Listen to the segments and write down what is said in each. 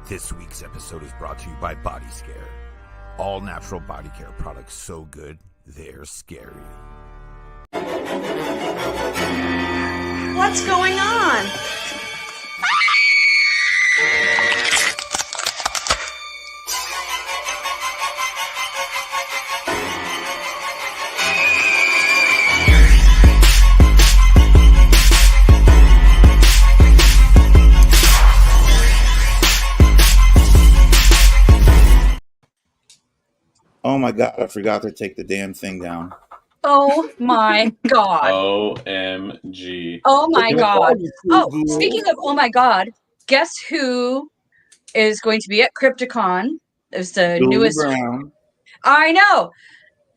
This week's episode is brought to you by Body Scare. All natural body care products so good, they're scary. What's going on? Oh my God, I forgot to take the damn thing down. Oh my God. OMG. Oh my God. Oh, speaking of oh my God, guess who is going to be at Crypticon? It's the Julie newest. Brown. I know.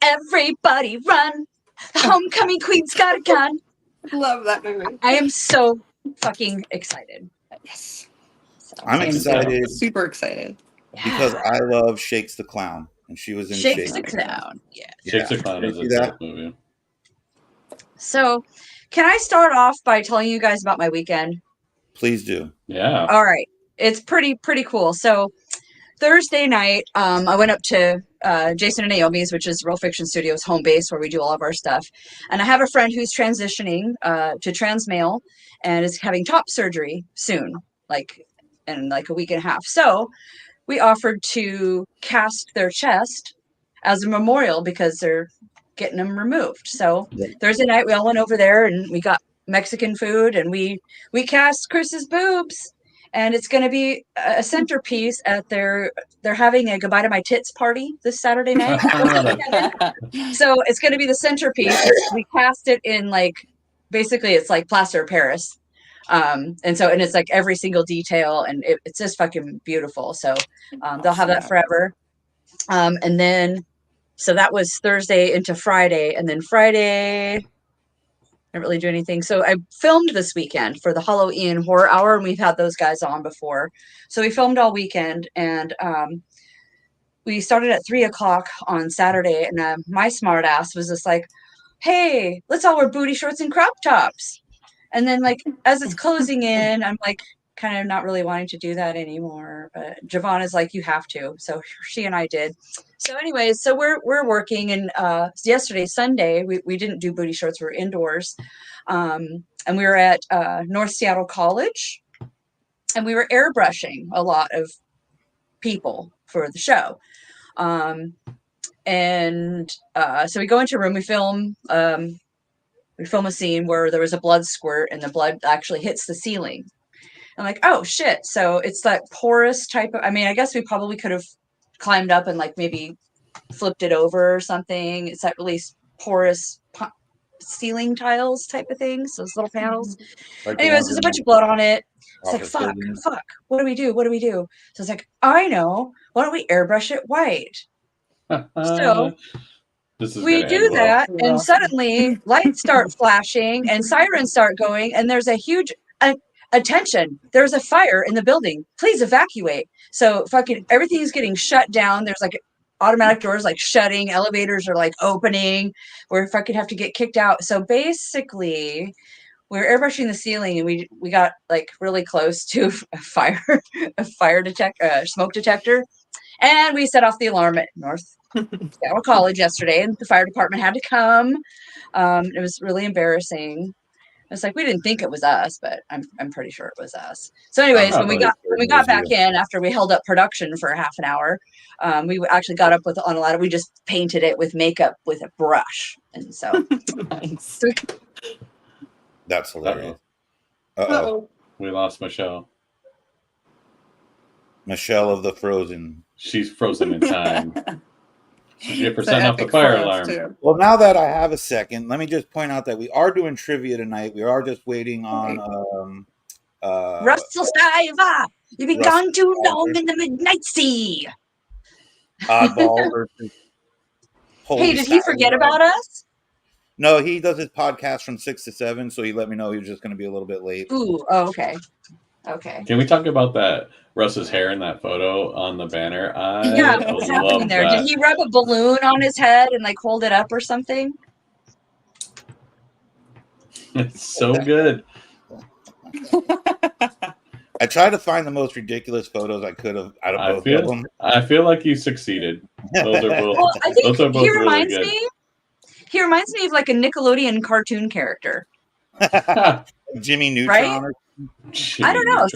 Everybody run. The homecoming queen's got a gun. Love that movie. I am so fucking excited. Yes. So, I'm excited Super excited. because I love Shakes the Clown. And she was in Shakes the Clown. Yeah. Shakes the Clown is a dope movie. So, can I start off by telling you guys about my weekend? Please do. Yeah. All right. It's pretty cool. So, Thursday night, I went up to Jason and Naomi's, which is Real Fiction Studios' home base where we do all of our stuff. And I have a friend who's transitioning to trans male and is having top surgery soon, in a week and a half. So we offered to cast their chest as a memorial because they're getting them removed. So Thursday night, we all went over there and we got Mexican food and we cast Chris's boobs. And it's going to be a centerpiece at they're having a goodbye to my tits party this Saturday night. So it's going to be the centerpiece. We cast it in basically it's like plaster of Paris. And it's like every single detail and it's just fucking beautiful. So they'll have that forever. And then, so that was Thursday into Friday. And then Friday, I didn't really do anything. So I filmed this weekend for the Halloween Horror Hour, and we've had those guys on before. So we filmed all weekend, and we started at 3:00 on Saturday. And my smart ass was just like, "Hey, let's all wear booty shorts and crop tops." And then, as it's closing in, I'm kind of not really wanting to do that anymore. But Javon is like, "You have to." So she and I did. So anyways, so we're working, and yesterday, Sunday, we didn't do booty shorts. We were indoors. And we were at North Seattle College, and we were airbrushing a lot of people for the show. So we go into a room, we film a scene where there was a blood squirt and the blood actually hits the ceiling. I'm like, oh shit. So it's that porous type of, I guess we probably could have climbed up and maybe flipped it over or something. It's that really porous ceiling tiles type of things, those little panels. Anyways, there's a bunch of blood on it. It's like, fuck, what do we do? So it's like, I know, why don't we airbrush it white? So we do that, and suddenly lights start flashing and sirens start going, and there's a huge attention. There's a fire in the building. Please evacuate. So fucking everything's getting shut down. There's automatic doors shutting. Elevators are opening. We're fucking have to get kicked out. So basically, we're airbrushing the ceiling, and we got really close to a smoke detector, and we set off the alarm at North Seattle College yesterday, and the fire department had to come. It was really embarrassing. It's we didn't think it was us, but I'm pretty sure it was us. So anyways, when we got back in after we held up production for half an hour, we actually got up on a ladder. We just painted it with makeup with a brush, and so Nice. That's hilarious. Uh-oh. We lost Michelle. Michelle of the Frozen. She's frozen in time. She get percent off the fire alarm. Too. Well, now that I have a second, let me just point out that we are doing trivia tonight. We are just waiting on Russell Stiver. You've been gone too long in the midnight sea. Oddball versus Holy Hey, did he forget about us? No, he does his podcast from 6 to 7, so he let me know he was just going to be a little bit late. Ooh, oh, okay. Okay. Can we talk about that Russ's hair in that photo on the banner? Yeah, what's happening there? Did he rub a balloon on his head and hold it up or something? It's so good. I tried to find the most ridiculous photos I could have out of both of them. I feel like you succieded. Those are both. Well, I think Those are both he really reminds good. me. He reminds me of like a Nickelodeon cartoon character, Jimmy Neutron. right? Or I don't know,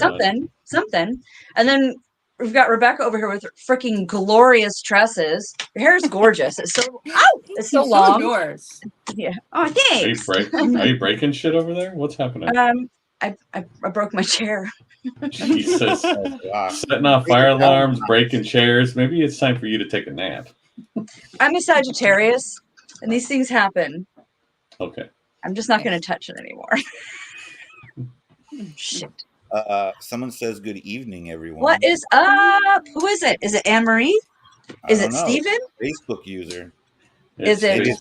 something. And then we've got Rebecca over here with freaking glorious tresses. Her hair's gorgeous. It's so it's so long. Yours. Yeah. Oh, thanks. Are you breaking shit over there? What's happening? I broke my chair. Jesus. oh, gosh. Setting off fire alarms, breaking chairs. Maybe it's time for you to take a nap. I'm a Sagittarius, and these things happen. Okay. I'm just not going to touch it anymore. Shit. Someone says good evening, everyone. What is up? Who is it? Is it Anne-Marie? Is it Steven? Facebook user. Is it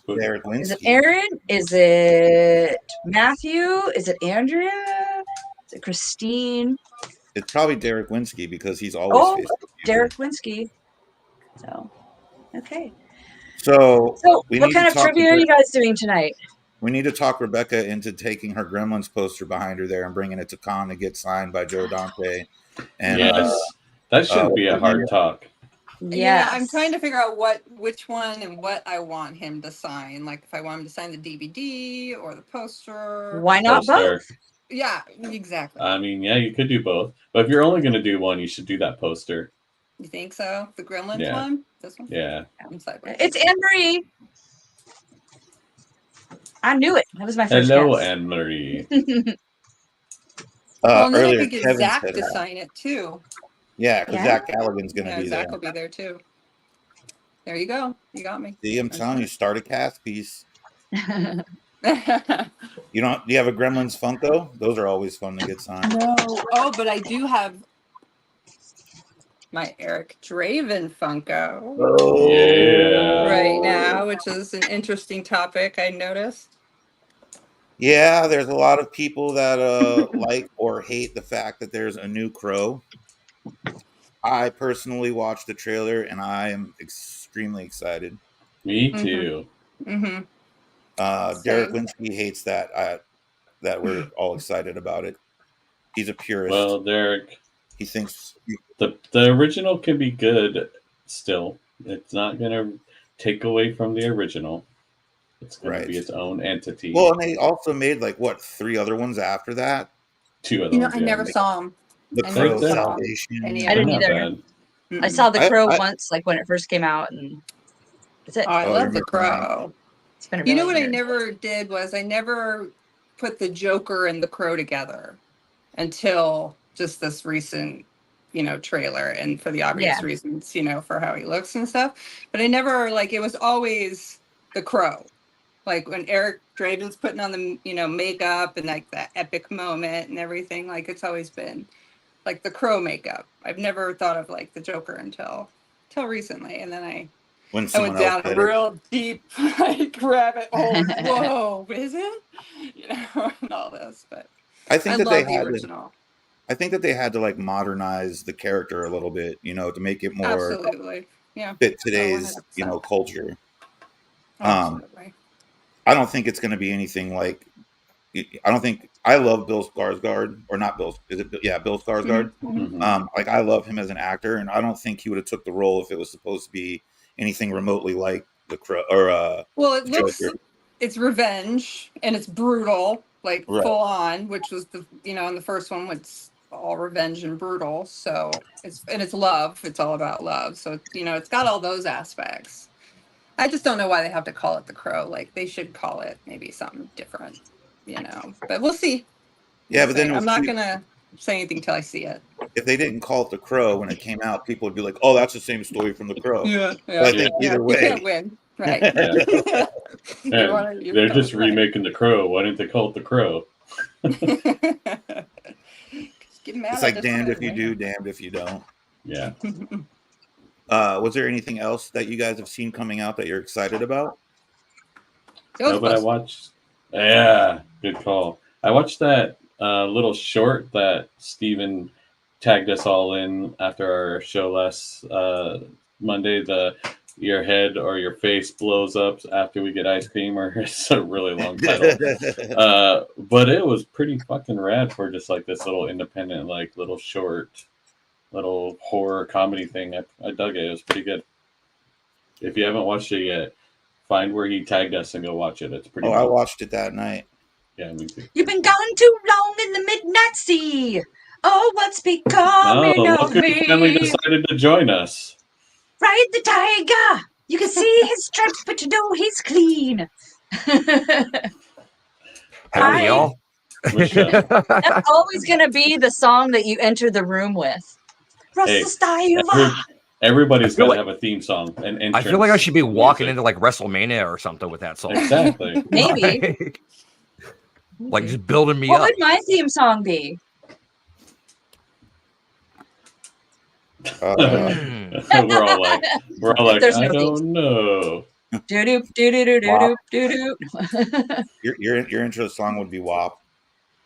Aaron? Is it Matthew? Is it Andrea? Is it Christine? It's probably Derek Winsky because he's always Facebook user. Derek Winsky. So, okay. So what kind of trivia are you guys doing tonight? We need to talk Rebecca into taking her Gremlins poster behind her there and bringing it to Con to get signed by Joe Dante. And yes, that shouldn't be a hard talk. Yeah, I'm trying to figure out which one and what I want him to sign. Like if I want him to sign the DVD or the poster. Why not both? Yeah, exactly. I mean, yeah, you could do both. But if you're only going to do one, you should do that poster. You think so? The Gremlins one? This one? Yeah. It's Anne-Marie. I knew it. That was my first Hello, guess. Anne-Marie. Well, and then earlier, I could get Kevin Zach said to sign it too. Yeah, because Zach Galligan's going to be Zach there. will be there too. There you go. You got me. See, I'm telling you, start a cast piece. Do you have a Gremlins Funko? Those are always fun to get signed. No. Oh, but I do have my Eric Draven Funko. Oh, yeah. Right now, which is an interesting topic, I noticed. Yeah, there's a lot of people that like or hate the fact that there's a new Crow. I personally watched the trailer and I am extremely excited. Me too. Mm-hmm. Derek Winsky hates that we're all excited about it. He's a purist. Well, Derek, he thinks the original can be good still. It's not going to take away from the original. It's going to be its own entity. Well, and they also made 3 other ones after that. 2 other ones. I never saw them. The Crow Salvation. I didn't either. I saw the Crow once, when it first came out, and that's it. Oh, I love the Crow. It's been You know what I never did was I never put the Joker and the Crow together until just this recent, trailer, and for the obvious reasons, for how he looks and stuff. But I never it was always the Crow. Like when Eric Draven's putting on the makeup and that epic moment and everything, it's always been the Crow makeup. I've never thought of the Joker until recently, and then I went down a real deep rabbit hole. Whoa, is it? And all this, but I think that love the original. I think that they had to modernize the character a little bit, to make it more fit today's culture. Absolutely. I don't think it's going to be anything like. I love Bill Skarsgård, or not Bill. Is it? Yeah, Bill Skarsgård. Mm-hmm. I love him as an actor, and I don't think he would have took the role if it was supposed to be anything remotely like the Crow or. Well, it looks. It's revenge and it's brutal, full on, which was in the first one was all revenge and brutal. So it's love. It's all about love. So it's got all those aspects. I just don't know why they have to call it the Crow. They should call it maybe something different, But we'll see. Yeah, but then I'm not gonna say anything till I see it. If they didn't call it the Crow when it came out, people would be like, "Oh, that's the same story from the Crow." Yeah. But I think either way, you can't win, right? They're just remaking the Crow. Why didn't they call it the Crow? It's damned if you do, damned if you don't. Yeah. Was there anything else that you guys have seen coming out that you're excited about? No, but I watched. Yeah, good call. I watched that little short that Steven tagged us all in after our show last Monday. The your head or your face blows up after we get ice cream, or it's a really long title. But it was pretty fucking rad for just like this little independent, like little short, little horror comedy thing. I dug it. It was pretty good. If you haven't watched it yet, find where he tagged us and go watch it. It's pretty cool. I watched it that night. Yeah, me too. You've been gone too long in the midnight sea. Oh, what's becoming of look me? who finally decided to join us. Ride the tiger. You can see his stripes, but you know he's clean. Howdy, y'all. That's always going to be the song that you enter the room with. Hey, everybody's got to have a theme song. I feel like I should be walking into like WrestleMania or something with that song. Exactly. Maybe. Like just building me what up. What would my theme song be? We're all like, I don't know. Do-doop, do-do-do-do-doop, do-doop. Your intro song would be WAP.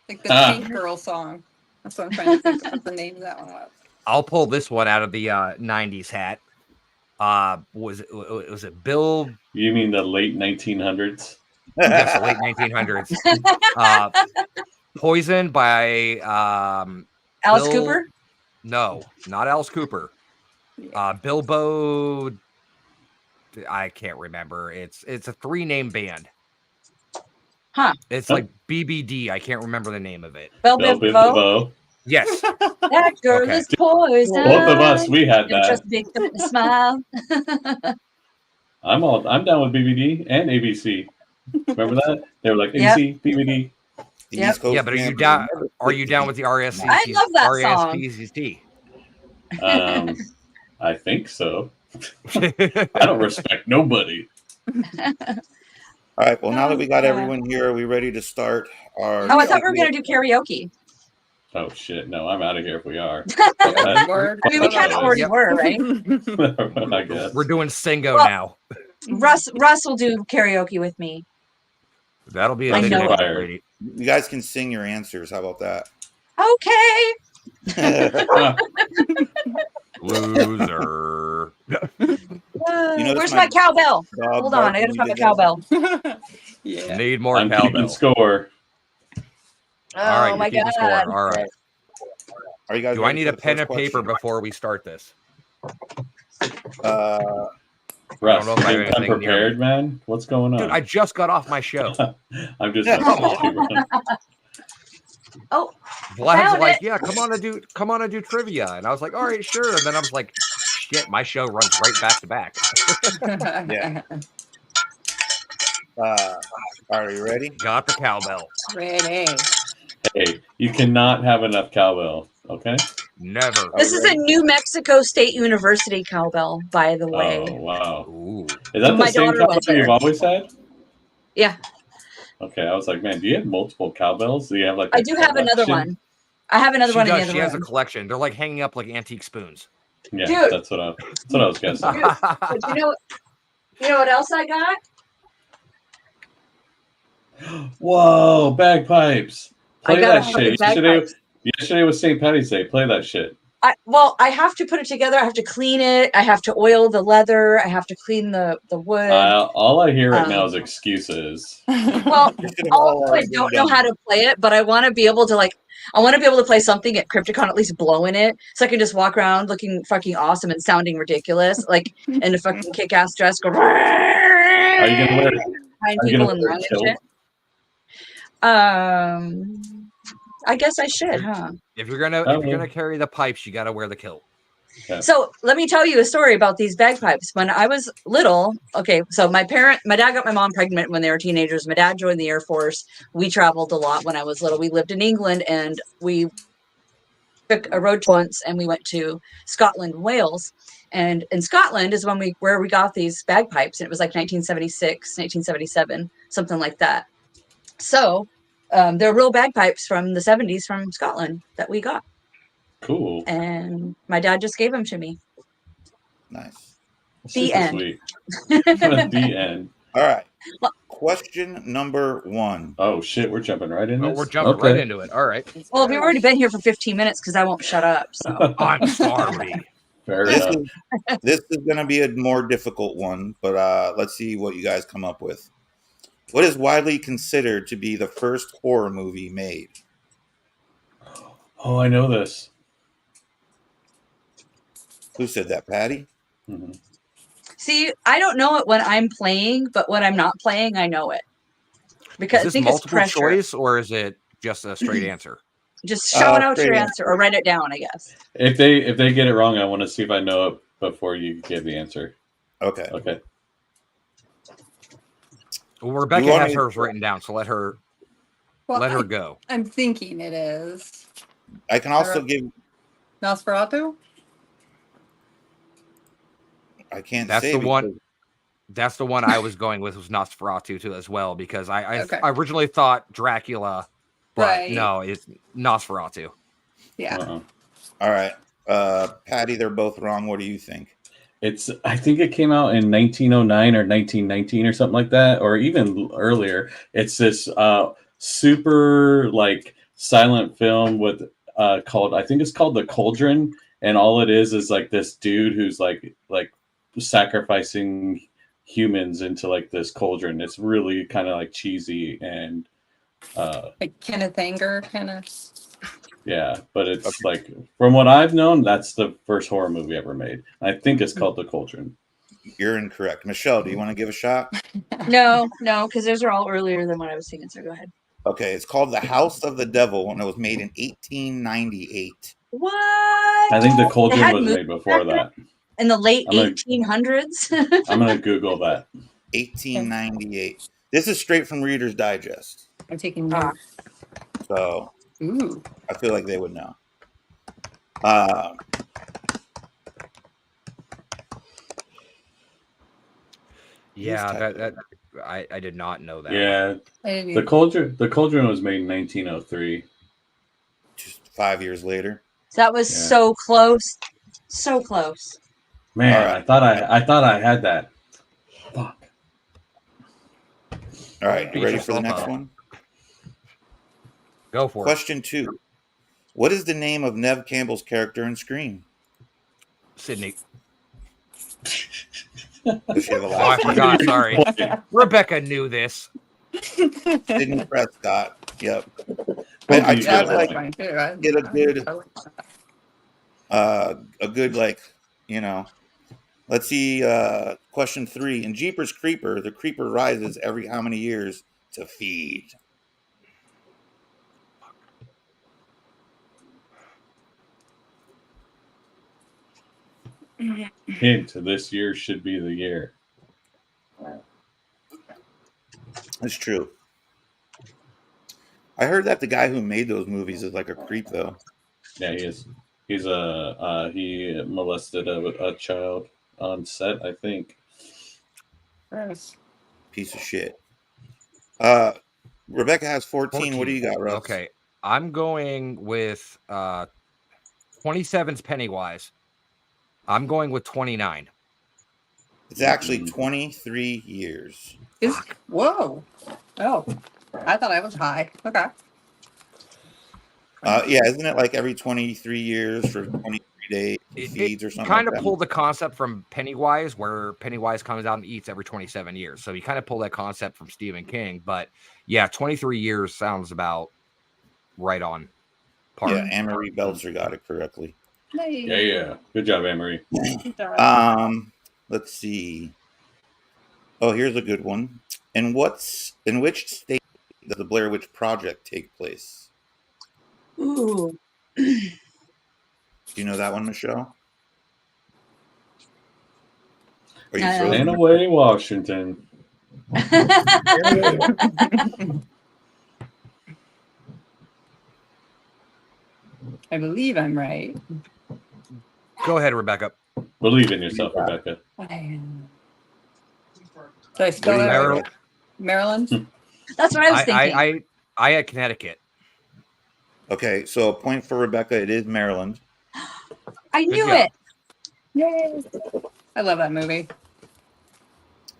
Like the Pink Girl song. That's what I'm trying to think of what the name of that one was. I'll pull this one out of the 90s hat. Was it Bill? You mean the late 1900s? Yes, the late 1900s. Poison by Alice Bill, Cooper? No, not Alice Cooper. Bilbo. I can't remember. It's a 3-name band. Huh. It's like BBD. I can't remember the name of it. Bilbo. Yes. That girl is poison. Both of us, we had that. Just big smile. I'm down with BBD and ABC. Remember that? They were like ABC, BBD. Yep. Yeah, but are you down with the RSC? I love that song. I think so. I don't respect nobody. All right. Well, now that we got everyone here, are we ready to start our? Oh, I thought we were going to do karaoke. Oh shit! No, I'm out of here if we are. I mean, we kind of already were, right? I guess we're doing Singo now. Russ will do karaoke with me. That'll be I know it. You guys can sing your answers. How about that? Okay. Loser. Where's my cowbell? Hold on, I gotta find my cowbell. Yeah. Need more I'm cowbell. keeping score. All right, my God. Score. All right. Are you guys? Do I need a pen and paper before we start this? Russ, I'm prepared, man. What's going on? Dude, I just got off my show. I'm just. Oh, Vlad's like, yeah, come on and do trivia, and I was like, all right, sure. And then I was like, shit, my show runs right back to back. Yeah. Are you ready? Got the cowbell. Ready. Hey, you cannot have enough cowbell. Okay. Never. This is a New Mexico State University cowbell, by the way. Oh wow! Ooh. Is that the same cowbell you've always had? Yeah. Okay, I was like, man, do you have multiple cowbells? Do you have like? I do have another one. I have another one in the other She has a room. collection. They're like hanging up like antique spoons. Yeah, Dude. that's what I was guessing. Dude, but you know what else I got? Whoa, bagpipes! Play that shit. Bagpipes. Yesterday was St. Patty's Day. Play that shit. I have to put it together. I have to clean it. I have to oil the leather. I have to clean the wood. All I hear right now is excuses. Well, I don't know how to play it, but I want to be able to play something at Crypticon, at least blowing it, so I can just walk around looking fucking awesome and sounding ridiculous, like in a fucking kick-ass dress. Go. Are you gonna wear? Find people in line and shit. I guess I should, huh? If you're gonna carry the pipes, you gotta wear the kilt. Okay. So let me tell you a story about these bagpipes. When I was little, okay, so my dad got my mom pregnant when they were teenagers. My dad joined the Air Force. We traveled a lot when I was little. We lived in England, and we took a road once, and we went to Scotland and Wales. And in Scotland is where we got these bagpipes, and it was like 1976, 1977, something like that. So they're real bagpipes from the 70s from Scotland that we got. Cool. And my dad just gave them to me. Nice. The end. Sweet. The end. All right. Question number 1. Oh shit, we're jumping right in. We're jumping right into it. All right. Well, we've already been here for 15 minutes because I won't shut up. So I'm sorry. Fair This enough. this is going to be a more difficult one, but let's see what you guys come up with. What is widely considered to be the first horror movie made? Oh, I know this. Who said that, Patty? Mm-hmm. See, I don't know it when I'm playing, but when I'm not playing, I know it. Because Is I this think it's multiple pressure. choice or is it just a straight answer? Just shout out straight your answer. answer or write it down, I guess. If they get it wrong, I want to see if I know it before you give the answer. Okay. Okay. Well, Rebecca has hers written down, so let her go. I'm thinking it is I can also give. Nosferatu. I can't That's say the one. because- That's the one I was going with, was Nosferatu too as well, because I Okay. originally thought Dracula, but Right. no, it's Nosferatu. Yeah. Uh-uh. All right, Patty, they're both wrong. What do you think? I think it came out in 1909 or 1919 or something like that, or even earlier. It's this super like silent film with called, I think it's called The Cauldron, and all it is like this dude who's like sacrificing humans into like this cauldron. It's really kind of like cheesy and Like Kenneth Anger kind of. yeah, but it's like, from what I've known, that's the first horror movie ever made. I think it's called The Cauldron. You're incorrect. Michelle, do you want to give a shot? No, because those are all earlier than what I was thinking. So go ahead. Okay, it's called The House of the Devil, and it was made in 1898. What? I think The They Cauldron had was movies made before back that. in the late I'm gonna- 1800s. I'm going to Google that. 1898. This is straight from Reader's Digest, I'm taking notes. so Ooh. I feel like they would know. Yeah, typing? that I did not know that. Yeah, I didn't The even- Cauldron was made in 1903. Just 5 years later. That was Yeah. so close. So close. Man, All right. I thought I had that. Fuck. All right, you Beat ready for the yourself next up. one? Go for it. Question 2. What is the name of Nev Campbell's character in Scream? Sydney. Does she have a Oh, I last name? forgot. Sorry. Rebecca knew this. Sydney Prescott. Yep. Both I of you tried guys to are like fine. get a good like, let's see, question 3. In Jeepers Creeper, the creeper rises every how many years to feed? Hint, this year should be the year. That's true. I heard that the guy who made those movies is like a creep, though. Yeah, he is. He molested a child on set, I think. Gross. Piece of shit. Rebecca has 14. What do you got, Russ? Okay. I'm going with 27's Pennywise. I'm going with 29. It's actually 23 years. Whoa. Oh, I thought I was high. Okay. Yeah, isn't it like every 23 years for 23 days he feeds or something? Kind like of that? pulled the concept from Pennywise, where Pennywise comes out and eats every 27 years. So you kind of pull that concept from Stephen King. But yeah, 23 years sounds about right on par. Yeah, Anne-Marie Belzer got it correctly. Yeah. Good job, Anne-Marie. Let's see. Oh, here's a good one. In which state does the Blair Witch Project take place? Ooh. Do you know that one, Michelle? Are you No. frozen? And away, Washington. I believe I'm right. Go ahead, Rebecca. Believe in yourself, Rebecca. Did I spell What do you that have, right? Russ? Maryland? That's what I was thinking. I had Connecticut. Okay, so a point for Rebecca. It is Maryland. I Good knew job. it. Yay. I love that movie.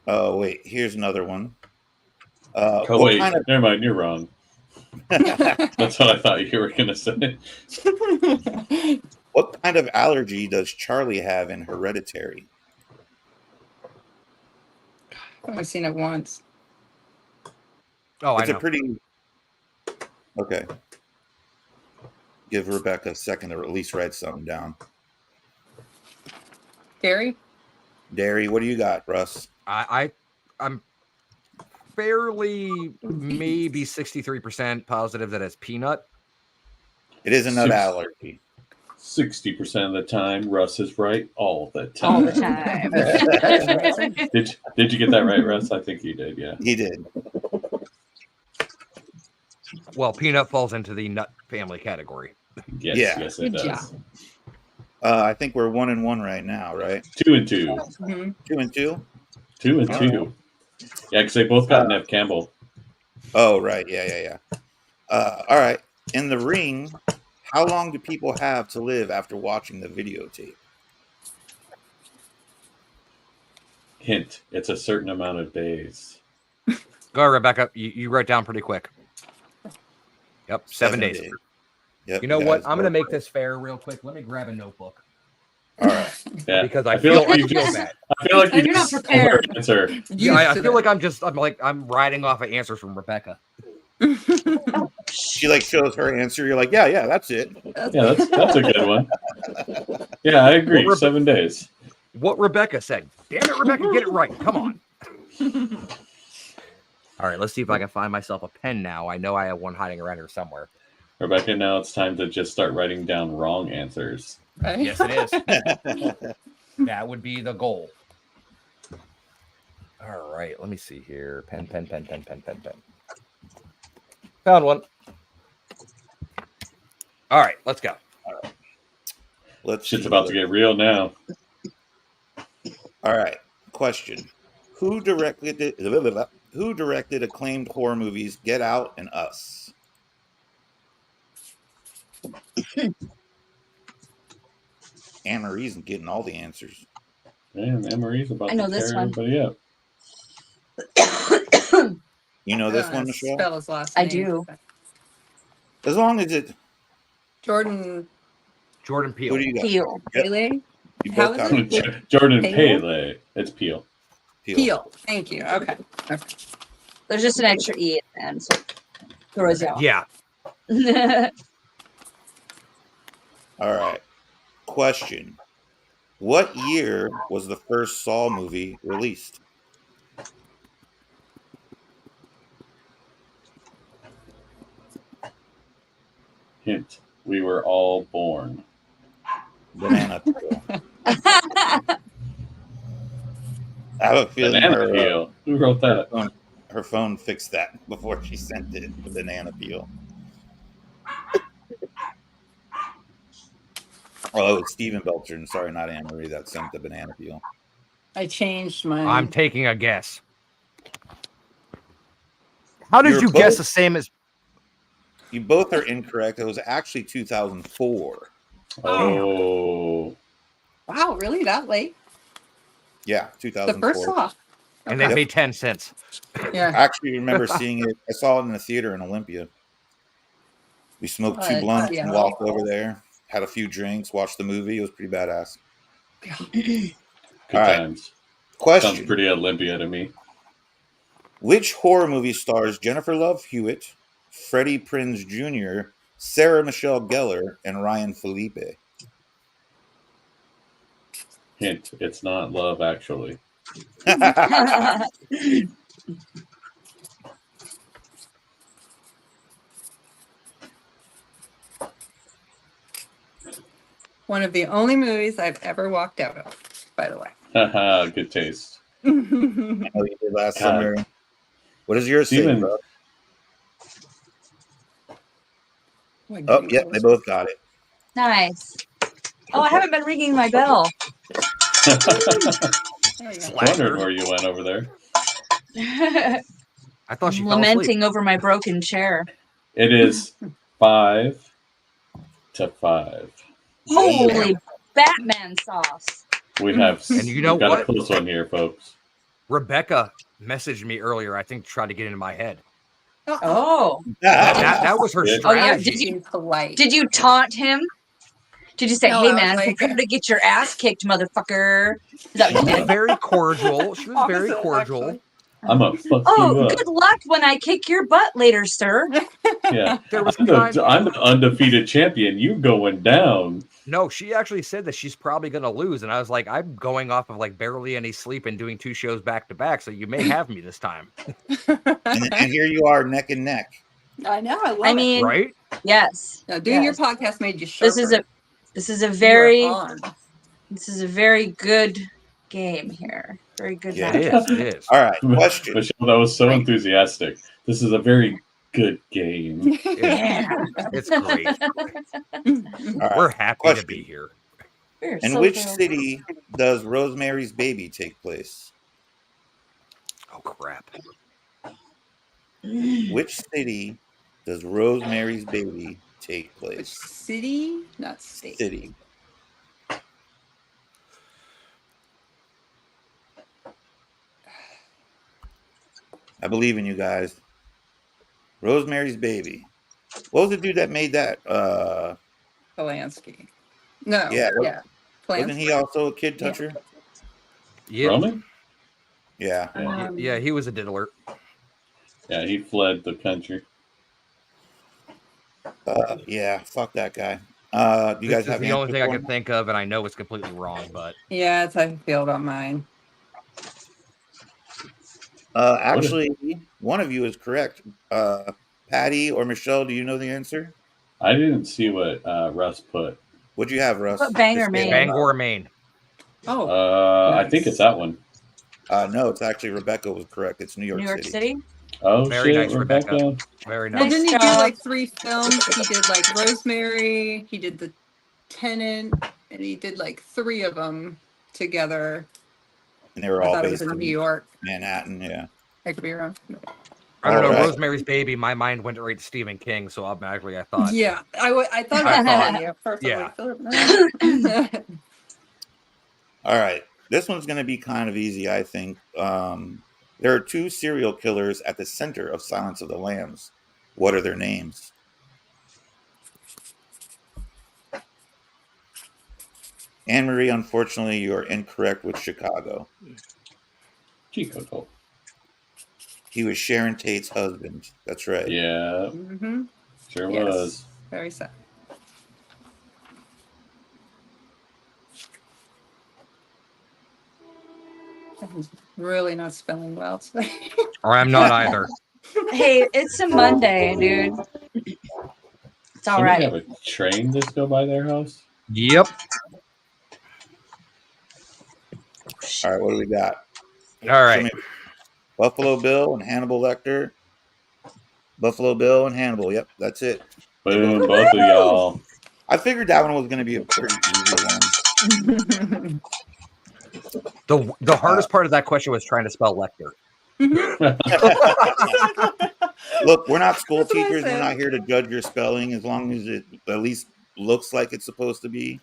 Oh, wait. Here's another one. Oh, What wait. kind of- Never mind. You're wrong. That's what I thought you were going to say. What kind of allergy does Charlie have in Hereditary? I've only seen it once. Oh, It's I a know. pretty... Okay. Give Rebecca a second to at least write something down. Gary? Dairy, what do you got, Russ? I'm fairly maybe 63% positive that it's peanut. It is a nut Six. allergy. 60% of the time, Russ is right all the time. All the time. Did you get that right, Russ? I think you did, yeah. He did. Well, peanut falls into the nut family category. Yes, Yeah. yes, it Good does. job. I think we're 1-1 right now, right? 2 and 2. Mhm. 2-2? 2 and All 2. Yeah, because they both got Nev Campbell. Oh, right. Yeah. All right. In the ring, how long do people have to live after watching the videotape? Hint, it's a certain amount of days. Go ahead, Rebecca. You wrote down pretty quick. Yep, 7 days. Yep, You know what? guys I'm going to both- make this fair real quick. Let me grab a notebook. All right. Yeah. Because I feel feel like you I feel just bad. I feel like you You're not just prepared. stole her answer. Yeah, I Used to feel that. like I'm riding off of answers from Rebecca. She like shows her answer. You're like, yeah, that's it. Yeah, that's a good one. Yeah, I agree. Well, 7 days. What Rebecca said. Damn it, Rebecca, get it right. Come on. All right, let's see if I can find myself a pen now. I know I have one hiding around here somewhere. Rebecca, now it's time to just start writing down wrong answers. Right? Yes, it is. That would be the goal. All right, let me see here. Pen. Found one. All right, let's go. Let's Shit's see. about to get real now. All right. Question: Who directed acclaimed horror movies Get Out and Us? Anne Marie's getting all the answers. Man, Anne-Marie's about I know to this tear one. everybody up. You know this I one, don't Michelle? Spell his last I name. do. As long as it. Jordan Jordan Peele. Who do you got? Peel. Yep. Pele? You How both is got it? it. Jordan Pele? Pele. It's Peel. Peel. Thank you. Okay. There's just an extra E at the end, so throws you off. Yeah. All right. Question: What year was the first Saw movie released? Hint, we were all born. Banana Peel. I have a feeling Banana Peel. Who wrote that? her phone fixed that before she sent it. The Banana Peel. Oh, it's Stephen Belcher. Sorry, not Anne Marie. That sent the Banana Peel. I changed my. I'm taking a guess. How did You're you guess both- the same as You both are incorrect. It was actually 2004. Oh. Wow, really? That late? Yeah, The 2004. first Saw. and they made 10 cents? Yeah. I actually remember seeing it. I saw it in the theater in Olympia. We smoked 2 blunts yeah. and walked over there, had a few drinks, watched the movie. It was pretty badass. Good All right. times. Sounds Question: pretty Olympia to me. Which horror movie stars Jennifer Love Hewitt, Freddie Prinze Jr., Sarah Michelle Gellar, and Ryan Felipe? Hint, it's not Love Actually. One of the only movies I've ever walked out of, by the way. Haha, good taste. I know you did last God. summer. What does yours say, Steven. bro? Oh, yeah, they both got it. Nice. Oh, I haven't been ringing my bell. Wondered where you went over there. I thought she I'm fell asleep. lamenting over my broken chair. It is 5-5. Holy Batman sauce. We have And you know we've got what? a close one here, folks. Rebecca messaged me earlier, I think, to try to get into my head. Oh. That was her Yeah. Oh, yeah. strategy. Did you Polite. did you taunt him? Did you say, No, hey I was man, like- prepare to get your ass kicked, motherfucker? Is that She what you was did? very cordial. She was very Opposite, cordial. actually. I'm a fuck Oh, you up. good luck when I kick your butt later, sir. Yeah, There was I'm kind the undefeated champion. You going down? No, she actually said that she's probably going to lose, and I was like, I'm going off of like barely any sleep and doing 2 shows back to back, so you may have me this time, And here you are, neck and neck. I know. I love I it. mean, right? yes. Now, doing your yes. podcast made you sharper. This is a You are very on. good game here. Very good Yeah. It matchup. is. It is. All right, question. Michelle, that was so enthusiastic. This is a very good game. Yeah. It's great. All We're right, happy question. to be here. We're In so which thrilled. city does Rosemary's Baby take place? Oh crap! Which city does Rosemary's Baby take Which place? city? Not state. City. I believe in you guys. Rosemary's Baby. What was the dude that made that? Polanski. No. Yeah, Yeah. Wasn't he also a kid toucher? Yeah, Roman? Yeah. yeah, he was a diddler. Yeah, he fled the country. Yeah, fuck that guy. Do you This guys is have the only answers thing I for can me? think of, and I know it's completely wrong, but Yeah, that's how I feel about mine. Actually, one of you is correct. Patty or Michelle, do you know the answer? I didn't see what Russ put. What'd you have, Russ? What Bangor, Just Maine? kidding. Bangor, Maine. Oh, I think it's that one. No, it's actually Rebecca was correct. It's New York, New York City. City? Oh, Very shit, nice, Rebecca. Very well, nice. didn't he do job. like 3 films? He did like Rosemary, he did The Tenant, and he did like 3 of them together. And they were I all thought it was based in New York. Manhattan, yeah. I could be wrong. I don't know. Alright. Rosemary's Baby. My mind went right to Stephen King, so automatically I thought, Yeah, I thought I about thought- you first. yeah. All right. This one's going to be kind of easy, I think. There are 2 serial killers at the center of Silence of the Lambs. What are their names? Anne-Marie, unfortunately, you are incorrect with Chicago. Chico. He was Sharon Tate's husband. That's right. Yeah, Mm-hmm. sure Yes. was. Very sad. I'm really not spelling well today. or I'm not either. Hey, it's a Monday, dude. It's all Somebody right. have a train just go by their house? Yep. All right, what do we got? All right. Buffalo Bill and Hannibal Lecter. Buffalo Bill and Hannibal. Yep, that's it. Boom, both of y'all. I figured that one was going to be a pretty easy one. The hardest part of that question was trying to spell Lecter. Look, we're not school That's what I teachers. We're said. not here to judge your spelling as long as it at least looks like it's supposed to be.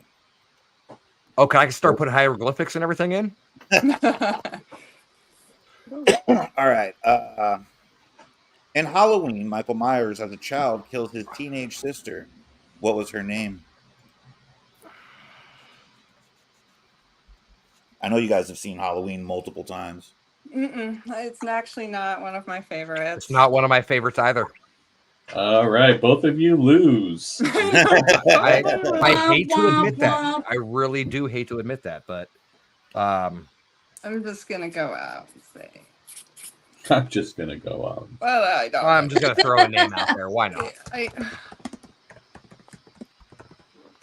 Oh, can I start putting hieroglyphics and everything in? All right. In Halloween, Michael Myers, as a child, kills his teenage sister. What was her name? I know you guys have seen Halloween multiple times. It's actually not one of my favorites. It's not one of my favorites either. All right, both of you lose. I hate to admit that. I really do hate to admit that, but I'm just gonna go out and say. I'm just gonna go out. Well, I don't. I'm just gonna throw a name out there. Why not?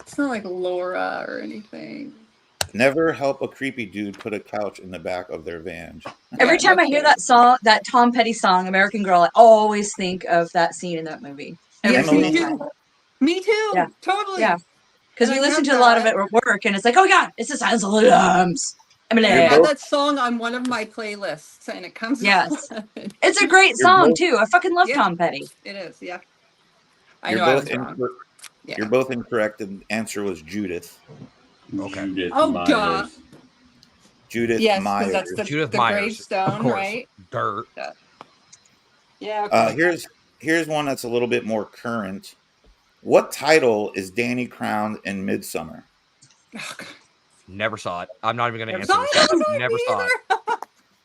It's not like Laura or anything. Never help a creepy dude put a couch in the back of their van. Every time I hear that song, that Tom Petty song, American Girl, I always think of that scene in that movie. Every Yes, single me time. too. Me too. Yeah. Totally. Yeah. Because And we I listen have to a lot of that. it at work, and it's like, oh my God, it's the Silence of the Lambs. I mean, I You're have both- that song on one of my playlists, and it comes. Yes. on. it's a great You're song both- too. I fucking love Yeah. Tom Petty. It is. Yeah. I You're know I both was wrong. Yeah. You're both incorrect. The answer was Judith. Okay. Judith Oh, Myers. duh. Judith Yes, Myers. because that's the Judith Myers, gravestone, of course. right? Dirt. Yeah. Okay. Here's one that's a little bit more current. What title is Danny crowned in Midsummer? Oh, God. Never saw it. I'm not even going to Never answer saw this. it. Never saw it.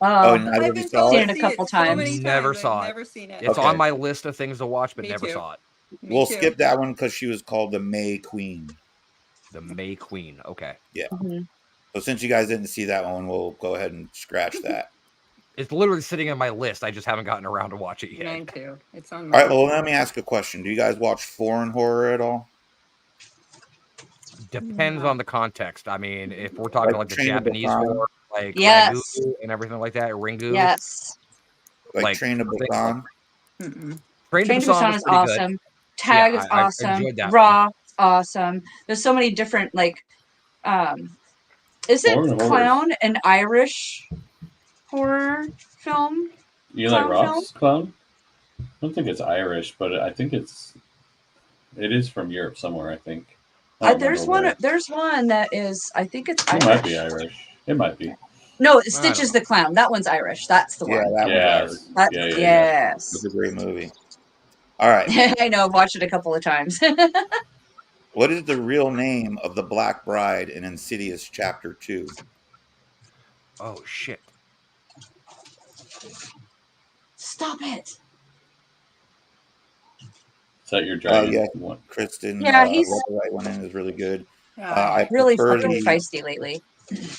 Oh, Oh, neither I've of you been saw told Seen it? it a to see couple it so many times. Never times. saw I've it. never seen it. It's Okay. on my list of things to watch, but Me never too. saw it. Me We'll too. skip that one because she was called the May Queen. The May Queen. Okay. Yeah. Mhm. So since you guys didn't see that one, we'll go ahead and scratch that. It's literally sitting on my list. I just haven't gotten around to watch it yet. Mine too. It's on All my right. Well, let me ask a question. Do you guys watch foreign horror at all? Depends No. on the context. I mean, if we're talking like the Train to Japanese Busan? horror, like Yes. Ragu and everything like that, Ringu. Yes. Like Train to things like- Busan? Mm-mm. Train to Train to Busan Busan was is pretty good. awesome. Tag Yeah, is I awesome. enjoyed that Raw, awesome. There's so many different isn't Foreign horror. Clown an Irish horror film? Eli Clown Roth's Clown? I don't think it's Irish, but I think it is from Europe somewhere, I think. I don't There's remember one. where. There's one that is. I think it's It Irish. might be Irish. It might be. No, don't Stitches know. the Clown. That one's Irish. That's the Yeah, one. that one's Irish. Yes. That, Yeah. yes. It's a great movie. All right. I know. I've watched it a couple of times. What is the real name of the Black Bride in Insidious Chapter 2? Oh shit. Stop it. Is that your dragon yeah. one? Kristen, Yeah, he's Let the Right One In is really good. Yeah. I really prefer fucking the, feisty lately.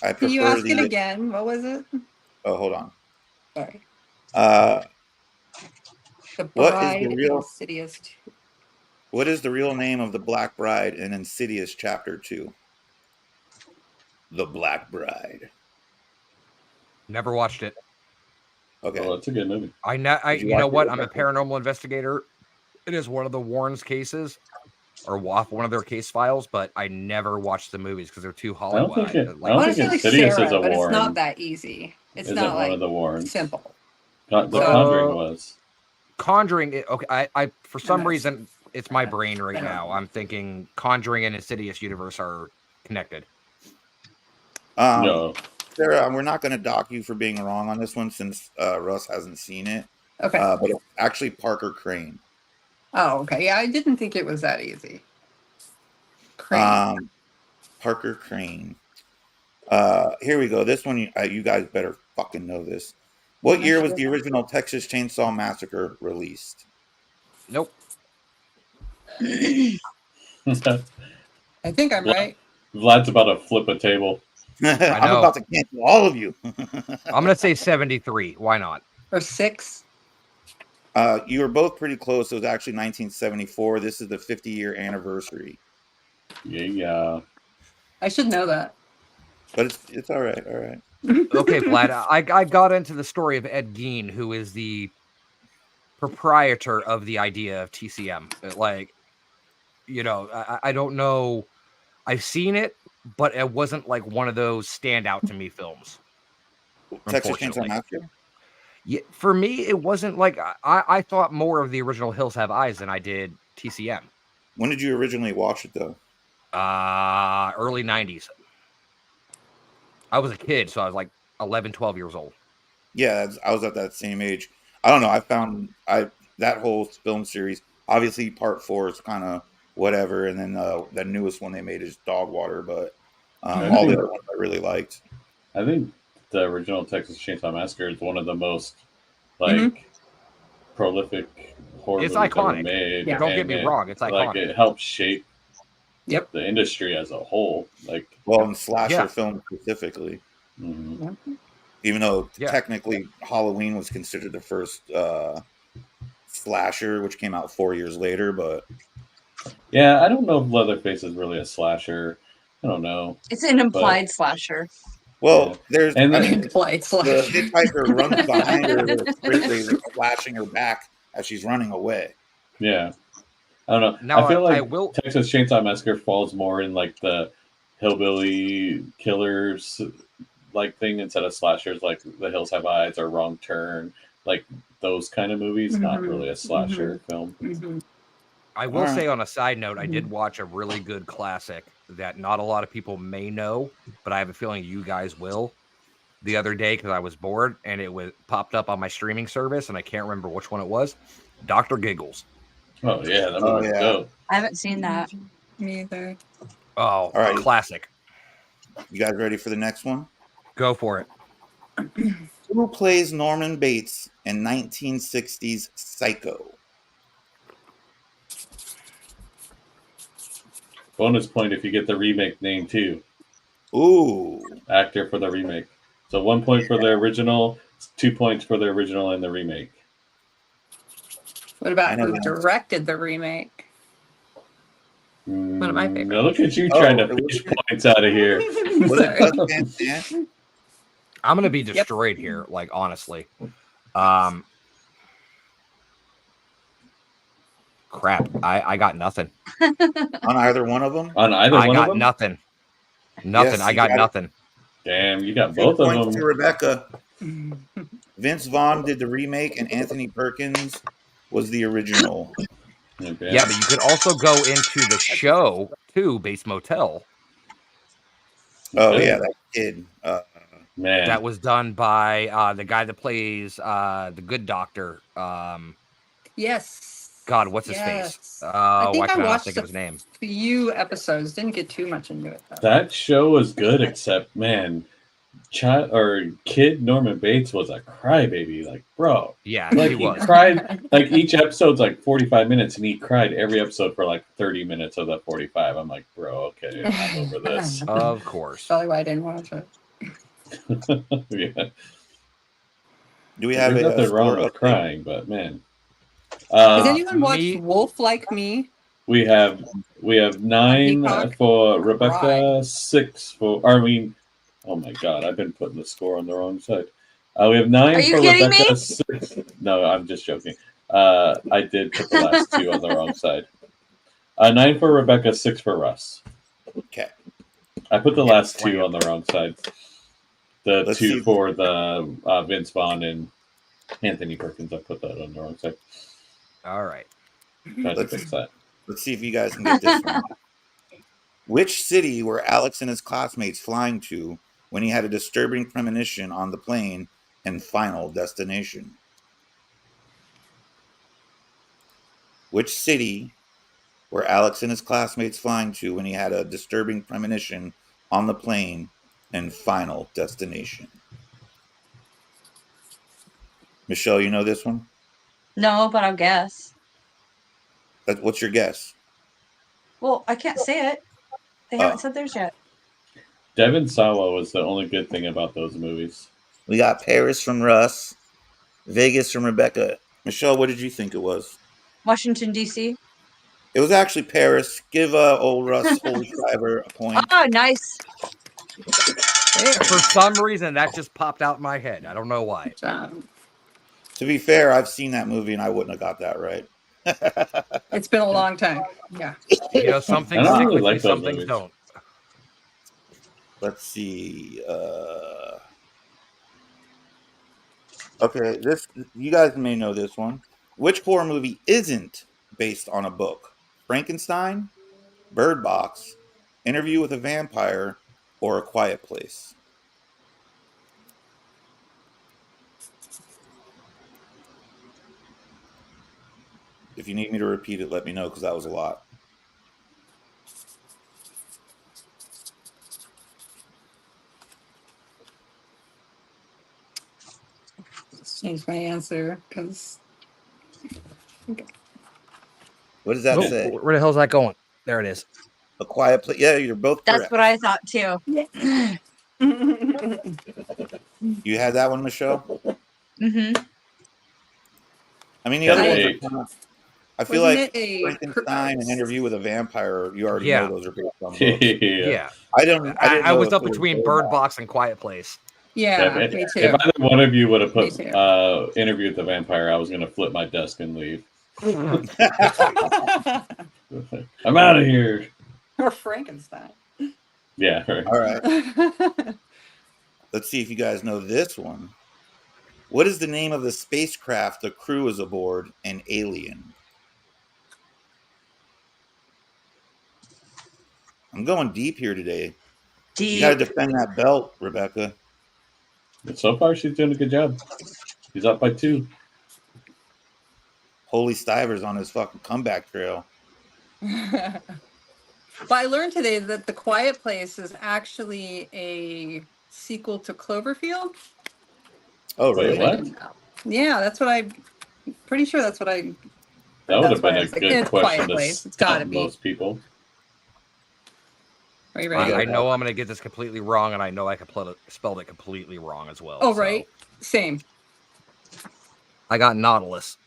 I Can you prefer ask it the, again? What was it? oh, hold on. Sorry. The What is Bride the real- Insidious 2. What is the real name of the Black Bride in Insidious Chapter 2? The Black Bride. Never watched it. Okay. Oh, it's a good movie. Did you You know watch what? it? I'm a paranormal investigator. It is one of the Warrens cases, or one of their case files, but I never watched the movies because they're too I don't Hollywood. think it. I I don't want to think say like Insidious Sarah, is a but it's Warren. not that easy. It's Isn't not one like of the Warrens. simple. The So- Conjuring was. Conjuring. Okay, I for some that's- reason it's my brain right now. I'm thinking Conjuring and Insidious universe are connected. No. Sarah, we're not going to dock you for being wrong on this one since Russ hasn't seen it. Okay. But it's actually Parker Crane. Oh, okay. Yeah, I didn't think it was that easy. Crane. Parker Crane. Here we go. This one, you guys better fucking know this. What year was the original Texas Chainsaw Massacre released? Nope. I think I'm right. Vlad's about to flip a table. I'm know. about to cancel all of you. I'm gonna say 73. Why not? Or 6. You were both pretty close. It was actually 1974. This is the 50-year anniversary. Yeah. I should know that. But it's all right. All right. Okay, Vlad. I got into the story of Ed Gein, who is the proprietor of the idea of TCM. Like, I don't know. I've seen it, but it wasn't like one of those stand out to me films. Texas Chainsaw Unfortunately. Massacre? Yeah, for me, it wasn't like I thought more of the original Hills Have Eyes than I did TCM. When did you originally watch it, though? Early 90s. I was a kid, so I was like 11, 12 years old. Yeah, I was at that same age. I don't know. I found that whole film series. Obviously, part 4 is kind of whatever, and then the newest one they made is Dog Water. But all the other ones I really liked. I think the original Texas Chainsaw Massacre is one of the most prolific horror It's movies ever iconic. made. Yeah. Don't get me wrong, it's iconic. Like it helped shape Yep. the industry as a whole. Like, Well, in slasher Yeah. film specifically, mhm. even though Yeah. technically Halloween was considered the first slasher, which came out 4 years later. But Yeah, I don't know if Leatherface is really a slasher. I don't know. It's an implied slasher. well, Yeah. there's And I then- mean, Like the hitchhiker runs behind her with a straight razor, flashing her back as she's running away. Yeah. I don't know. Now, I feel like I will. Texas Chainsaw Massacre falls more in like the hillbilly killers like thing instead of slashers like The Hills Have Eyes or Wrong Turn, like those kind of movies. Not Mhm. really a slasher film. Mhm. I will Alright. say on a side note, I did watch a really good classic that not a lot of people may know, but I have a feeling you guys will. The other day because I was bored and it was popped up on my streaming service and I can't remember which one it was. Dr. Giggles. Oh yeah, that Oh, movie's yeah. dope. I haven't seen that. Me either. Oh, All right. classic. You guys ready for the next one? Go for it. Who plays Norman Bates in 1960s Psycho? Bonus point if you get the remake name too. Ooh. Actor for the remake. So 1 point for the original, 2 points for the original and the remake. What I about know who that. directed the remake? One of my favorites. Now look at you trying to fish points out of here. Was it Sorry. Gus Van Sant? I'm gonna be destroyed here, like honestly. Crap. I got nothing. On either one of them? On either I one of got them? nothing. Nothing. Yes, I you got got it. nothing. Damn, you got 2 both of points them. to Rebecca. Vince Vaughn did the remake, and Anthony Perkins was the original. Okay. Yeah, but you could also go into the show too, Base Motel. Oh Okay. yeah, that kid. Man. That was done by the guy that plays the good doctor. Yes. God, what's his Yes. face? I Oh, think why I can I not watched think of his name? few episodes. Didn't get too much into it though. That show was good, except man, kid Norman Bates was a crybaby. Like, bro, Yeah, like he he was. cried. Like each episode's like 45 minutes, and he cried every episode for like 30 minutes of that 45. I'm like, bro, okay, I'm over this. Of course. Probably why I didn't watch it. Yeah, Do we have there's a nothing score wrong with update? crying, but man, Has anyone watched me- Wolf Like Me? we have 9 Peacock? for Rebecca, Cried. 6 for. I mean, oh my god, I've been putting the score on the wrong side. We have 9 Are you for kidding Rebecca. me? 6. No, I'm just joking. I did put the last 2 on the wrong side. 9 for Rebecca, 6 for Russ. Okay. I put the last 2 on the wrong side. The Let's 2 see. for the Vince Vaughn and Anthony Perkins. I put that on the wrong side. All right. Tried to fix that. Let's see if you guys can get this one. Which city were Alex and his classmates flying to when he had a disturbing premonition on the plane and Final Destination? Which city were Alex and his classmates flying to when he had a disturbing premonition on the plane and Final Destination? Michelle, you know this one? No, but I'll guess. What's your guess? Well, I can't say it. They haven't said theirs yet. Devin Sawa was the only good thing about those movies. We got Paris from Russ, Vegas from Rebecca. Michelle, what did you think it was? Washington, D.C. It was actually Paris. Give old Russ Holy Stiver a point. Oh, nice. For some reason, that just popped out in my head. I don't know why. To be fair, I've seen that movie and I wouldn't have got that right. It's been a long time. Yeah. You know, some things I don't stick really with like me, some those things movies. don't. Let's see. Okay, this you guys may know this one. Which horror movie isn't based on a book? Frankenstein, Bird Box, Interview with a Vampire, or A Quiet Place? If you need me to repeat it, let me know because that was a lot. Change my answer because What does that Oh, say? where the hell's that going? There it is. A Quiet Place. Yeah, you're both That's correct. what I thought too. You had that one, Michelle? Mm-hmm. I mean, the Got other it. ones are kind of, I feel Wasn't like it a Frankenstein and Interview with a Vampire, you already Yeah. know those are based on books. Yeah. I didn't I know was if up it was between Bird Bird Box and Quiet Place. Yeah, if, me too. if either one of you would have Me put too. Interview with the Vampire, I was going to flip my desk and leave. I'm out of here. Or Frankenstein. Yeah. Right. All right. Let's see if you guys know this one. What is the name of the spacecraft the crew is aboard in Alien? I'm going deep here today. You got to defend that belt, Rebecca. But so far, she's doing a good job. She's up by 2. Holy Stiver's on his fucking comeback trail. But I learned today that The Quiet Place is actually a sequel to Cloverfield. Oh, Wait, really? what? Yeah, that's what pretty sure that's what I. That would That's have been why I a was like, good it's question Quiet to Place. It's gotta stump be. most people. Are you ready? I know I'm going to get this completely wrong, and I know I spelled it completely wrong as well. Oh, so. right. Same. I got Nautilus.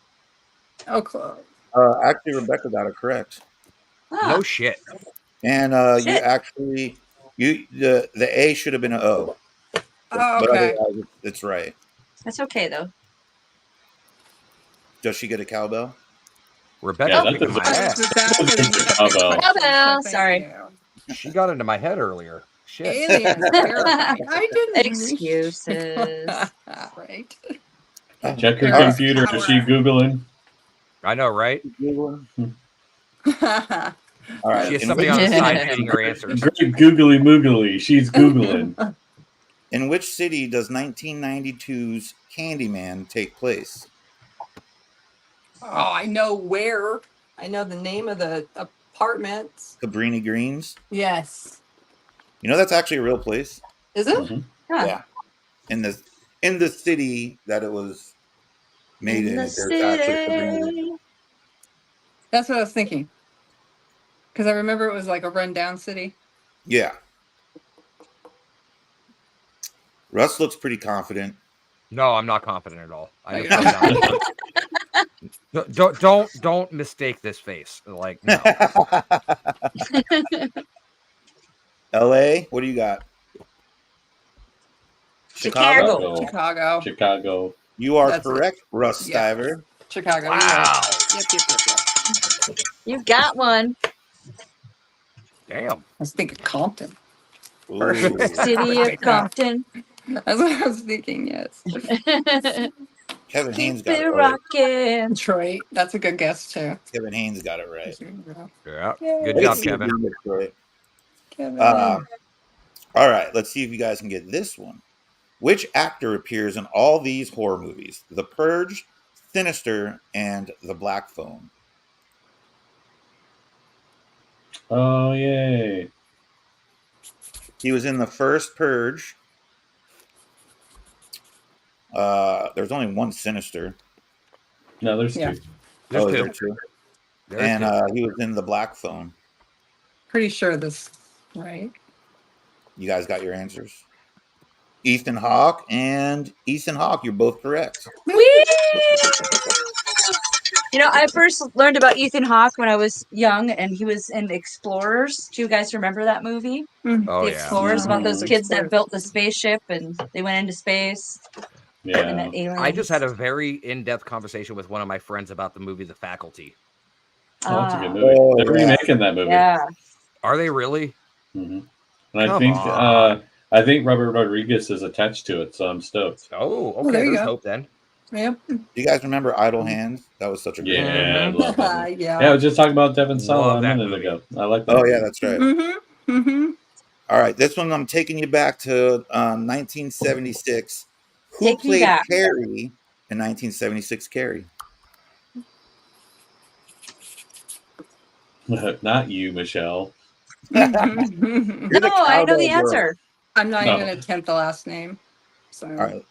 Oh, close. Actually, Rebecca got it correct. Ah, No shit. And you Shit. actually, the A should have been an O. Oh, But okay. otherwise, it's right. that's okay though. Does she get a cowbell? Rebecca Yeah, that kicked my doesn't- ass. Was that for the epic Cowbell. question? Cowbell, So thank sorry. you. She got into my head earlier. Shit. Aliens, terrifying. I didn't. Excuses. Right. Check her All right. computer. Is she Googling? I know, right? All right. She has In somebody which, on the side feeding her answers. Great googly moogly. She's Googling. in which city does 1992's Candyman take place? Oh, I know where. I know the name of the apartments. Cabrini Greens. Yes. You know that's actually a real place. Is it? Mhm. Huh. Yeah. In the city that it was made in, the there's actually a Cabrini Greens. city. That's what I was thinking. Because I remember it was like a rundown city. Yeah. Russ looks pretty confident. No, I'm not confident at all. I Oh, just you're don't mistake this face. Like, no. LA, what do you got? Chicago. Chicago. Chicago. You are That's it. correct, Russ Yeah. Stiver. Chicago. Wow. Yep. You got one. Damn. I was thinking Compton. Ooh. City of Compton. That's what I was thinking, yes. Kevin Haynes Keep got it it right. rocking. Detroit. That's a good guess, too. Kevin Haynes got it right. Yeah. Yay. Good Way job, to see Kevin. you, Detroit. Kevin. All right, let's see if you guys can get this one. Which actor appears in all these horror movies? The Purge, Sinister, and The Black Phone. Oh, yay. He was in the first Purge. There's only one Sinister. No, there's Yeah. two. There's Is two. there two? There's And two. he was in The Black Phone. Pretty sure this, right? You guys got your answers? Ethan Hawke and Ethan Hawke, you're both correct. Whee! You know, I first learned about Ethan Hawke when I was young, and he was in Explorers. Do you guys remember that movie? Oh, The yeah. Explorers, about those Mhm. kids that built the spaceship and they went into space and Yeah. met aliens. I just had a very in-depth conversation with one of my friends about the movie The Faculty. Oh, that's a good Ah, movie. Oh, They're yeah. remaking that movie. yeah. Are they really? hmm And Come I think Robert Rodriguez is attached to it, so I'm stoked. Oh, Well, okay. there you There's go. hope then. Yep. Do you guys remember Idle Hands? That was such a great movie. Yeah, I love that movie. Yeah. Yeah, I was just talking about Devin Sawa Love a that minute movie. ago. I like that. Oh, movie. yeah, that's right. Mm-hmm. Mm-hmm. All right, this one I'm taking you back to 1976. Who Take me played back. Carrie in 1976 Carrie? Not you, Michelle. You're No, the I know cowbell the girl. answer. I'm not No. even going to attempt the last name. So. All right.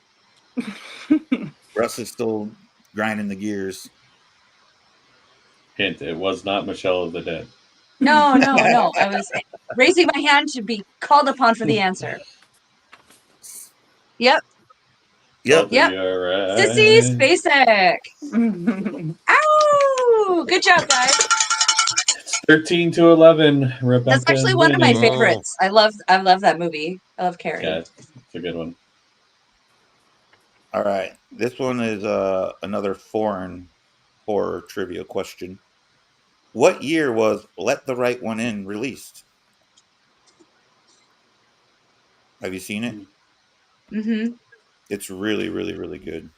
Russ is still grinding the gears. Hint: it was not Michelle of the Dead. No. I was raising my hand to be called upon for the answer. Yep. Yep. Yep. You're right. Sissy Spacek. Ow! Good job, guys. 13-11. Rebecca. That's actually one of my winning. favorites. I love that movie. I love Carrie. Yeah, it's a good one. All right. This one is another foreign horror trivia question. What year was Let the Right One In released? Have you seen it? Mm-hmm. It's really, really, really good.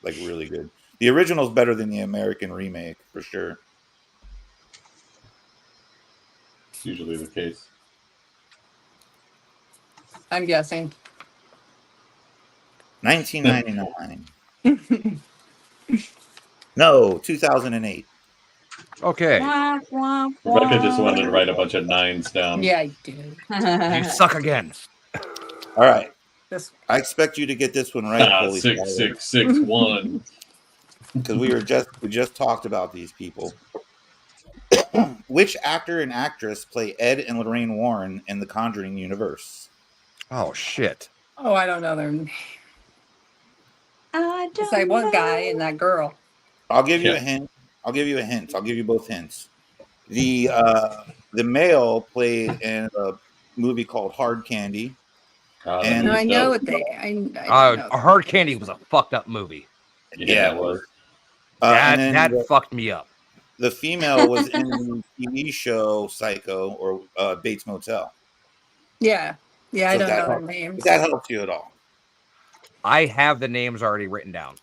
Like, really good. The original is better than the American remake, for sure. It's usually the case. I'm guessing. 1999. No, 2008. Okay. Wah, wah, Rebecca just wah. wanted to write a bunch of 9s down. Yeah, I did. You suck again. All right. This I expect you to get this one right, Holy Stiver, 6661. because we just talked about these people. Which actor and actress play Ed and Lorraine Warren in the Conjuring universe? Oh shit. Oh, I don't know their name. I It's like one guy and that girl. I'll give you Yeah. a hint. I'll give you a hint. I'll give you both hints. The male played in a movie called Hard Candy. God, And- No, I dope. know what they. I know. Hard Candy was a fucked up movie. Yeah, it was. And then That fucked me up. the female was in the TV show Psycho or Bates Motel. Yeah, I So don't that know their helps. names. If that helps you at all. I have the names already written down.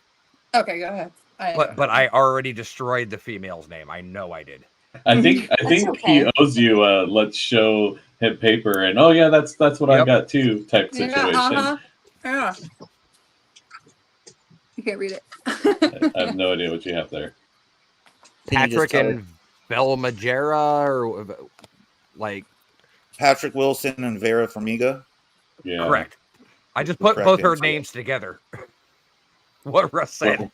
Okay, go ahead. But I already destroyed the female's name. I know I did. I think he okay. owes you a let's show him paper and oh yeah, that's what I Yep. got too type situation. Yeah. You can't read it. I have no idea what you have there. Can you just Patrick tell and Belmajera, or like Patrick Wilson and Vera Farmiga? Yeah. correct. I just put Correct both her answer. names together. What Russ said.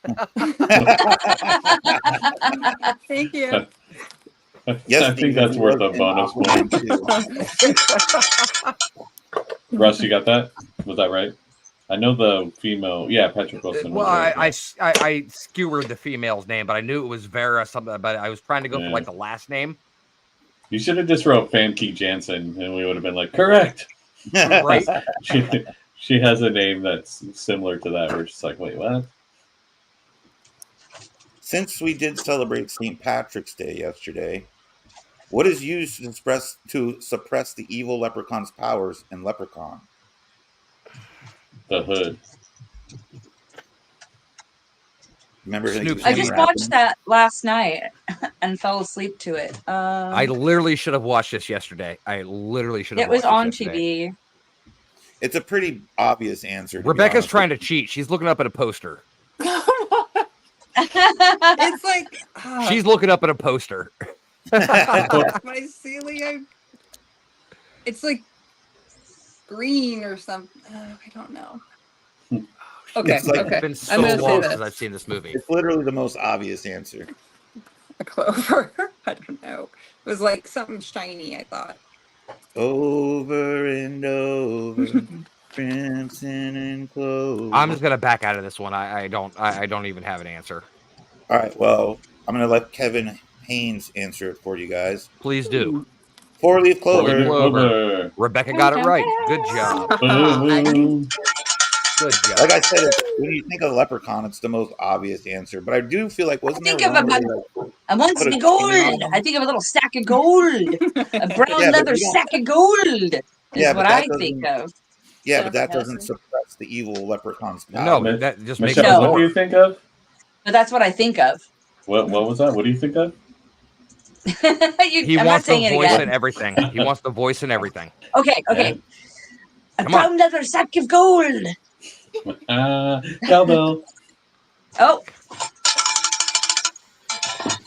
Thank you. Yes, I think Steve, that's he worth was a in bonus Aquaman point. 2. Russ, you got that? Was that right? I know the female. Yeah, Patrick Wilson. Well, was right. I skewered the female's name, but I knew it was Vera something. But I was trying to go for like the last name. You should have just wrote Famke Janssen, and we would have been like, correct. Right. She has a name that's similar to that. We're just like, wait, what? Since we did celebrate St. Patrick's Day yesterday, what is used to suppress the evil leprechaun's powers in Leprechaun? The hood. Remember, Snoop's I just Wrapping. watched that last night and fell asleep to it. I literally should have watched this yesterday. I literally should have. It was watched on this yesterday. TV. It's a pretty obvious answer. to be Rebecca's honest trying with to cheat. She's looking up at a poster. It's like She's looking up at a poster. my ceiling. It's like green or something. I don't know. Okay, It's like- okay. It's been so I'm gonna say long this. since I've seen this movie. It's literally the most obvious answer. A clover. I don't know. It was like something shiny. I thought. Over and over, crimson and clover. I'm just gonna back out of this one. I don't even have an answer. All right, well, I'm going to let Kevin Haynes answer it for you guys. Please do. Four-leaf clover. Clover. Rebecca got it right. Good job. Boom. Good job. Like I said, when you think of Leprechaun, it's the most obvious answer. But I do feel like wasn't think there of one about- where, like, Amongst Put a the chain on gold, them. I think of a little sack of gold, a brown Yeah, but leather you don't- sack of gold is Yeah, but what that I think of. yeah, but that Sarcasm. doesn't suppress the evil Leprechaun's power. No, that just makes Michelle, it what more. do you think of? But that's what I think of. What was that? What do you think of? He I'm not wants the saying it voice again. and everything. He wants the voice and everything. Okay. A Come on. brown leather sack of gold. Cowbell. Oh.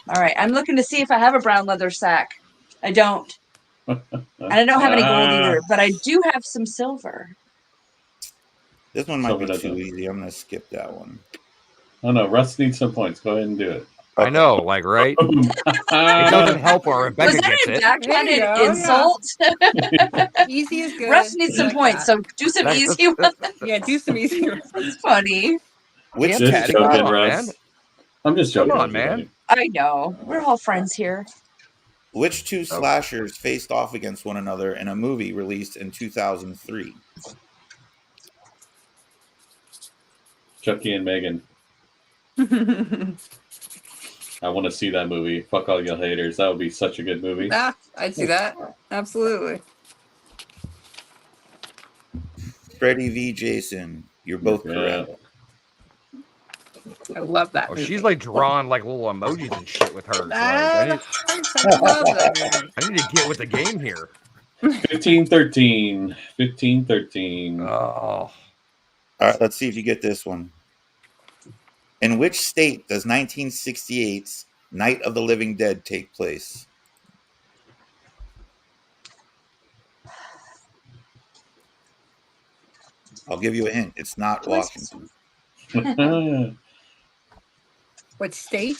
All right. I'm looking to see if I have a brown leather sack. I don't. And I don't have any gold either, but I do have some silver. This one might be Silver too doesn't. easy. I'm going to skip that one. Oh no, Russ needs some points. Go ahead and do it. I know, like, right? It doesn't help when Rebecca Was that gets a it. backhanded There you go, insult? Easy is good. Russ needs some Like points, that. so do some That's- easy ones. Yeah, do some easy ones. It's funny. Which Yeah, two Just Patty, slashers- joking, come on, Russ. man. I'm just joking. Come on, man. I know. We're all friends here. Which two slashers faced off against one another in a movie released in 2003? Chucky and Megan. I want to see that movie. Fuck all you haters. That would be such a good movie. I'd see that. Absolutely. Freddie v. Jason. You're both Yeah. correct. I love that. Oh, movie. she's like drawing like little emojis and shit with hers. Like, I love that movie. I need to get with the game here. 15-13. 15-13. Oh, All right, let's see if you get this one. In which state does 1968's Night of the Living Dead take place? I'll give you a hint. It's not Washington. What state?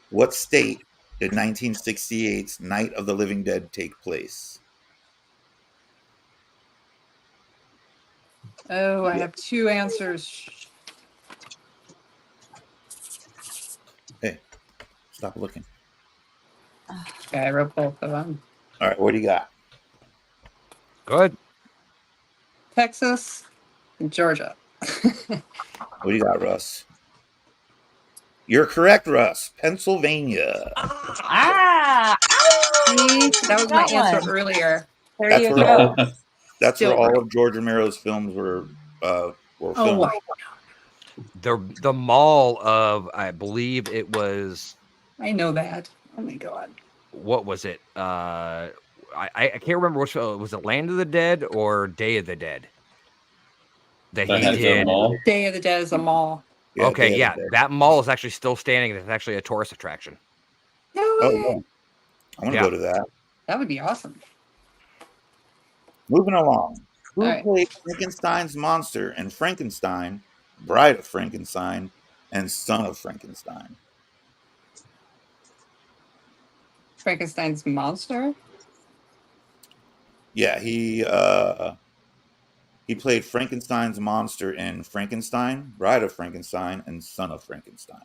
What state did 1968's Night of the Living Dead take place? Oh, I have two answers. Hey, stop looking. Okay, I wrote both of them. All right, what do you got? Good. Texas and Georgia. What do you got, Russ? You're correct, Russ. Pennsylvania. See, that was my That answer one. earlier. There That's you where go. That's where Still all right. of George Romero's films were filmed. Oh, wow. The mall of, I believe it was, I know that. Oh my god. what was it? I can't remember which, was it Land of the Dead or Day of the Dead? That That he has a did. mall. Day of the Dead is a mall. Yeah, Okay, Day of yeah, the Dead. that mall is actually still standing. It's actually a tourist attraction. No Oh, way. yeah. I want to Yeah. go to that. That would be awesome. Moving along. Who All right. played Frankenstein's monster in Frankenstein, Bride of Frankenstein, and Son of Frankenstein? Frankenstein's monster? Yeah, he played Frankenstein's monster in Frankenstein, Bride of Frankenstein, and Son of Frankenstein.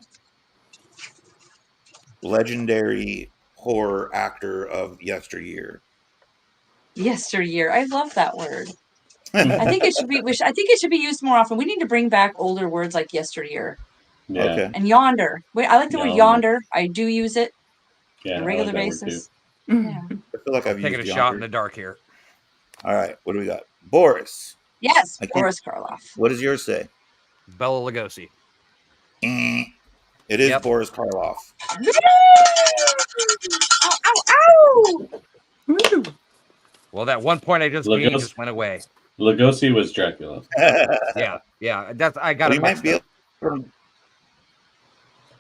Legendary horror actor of yesteryear. Yesteryear. I love that word. I think it should be. I think it should be used more often. We need to bring back older words like yesteryear Yeah. Okay. and yonder. Wait, I like the word Yonder. yonder. I do use it Yeah. on a I regular like that word too. basis. Mm-hmm. Yeah. I feel like I've Taking a used shot in yonder. the dark here. All right, what do we got? Boris, Yes, I can't- Boris Karloff. what does yours say? Bela Lugosi. Eh. It is Yep. Boris Karloff. Ow, ow, ow! Woo. Well, that one point I just Lugosi. gained just went away. Lugosi was Dracula. Yeah. That's I got Well, it.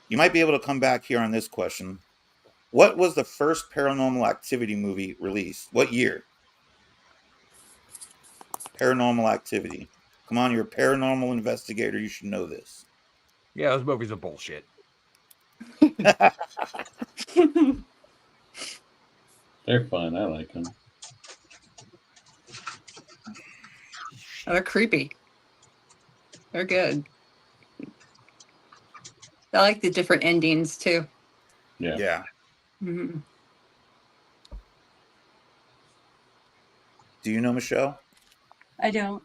you might be able to come back here on this question. What was the first Paranormal Activity movie released? What year? Paranormal Activity. Come on, you're a paranormal investigator. You should know this. Yeah, those movies are bullshit. They're fun. I like them. Oh, they're creepy. They're good. I like the different endings too. Yeah. Yeah. Mm-hmm. Do you know, Michelle? I don't.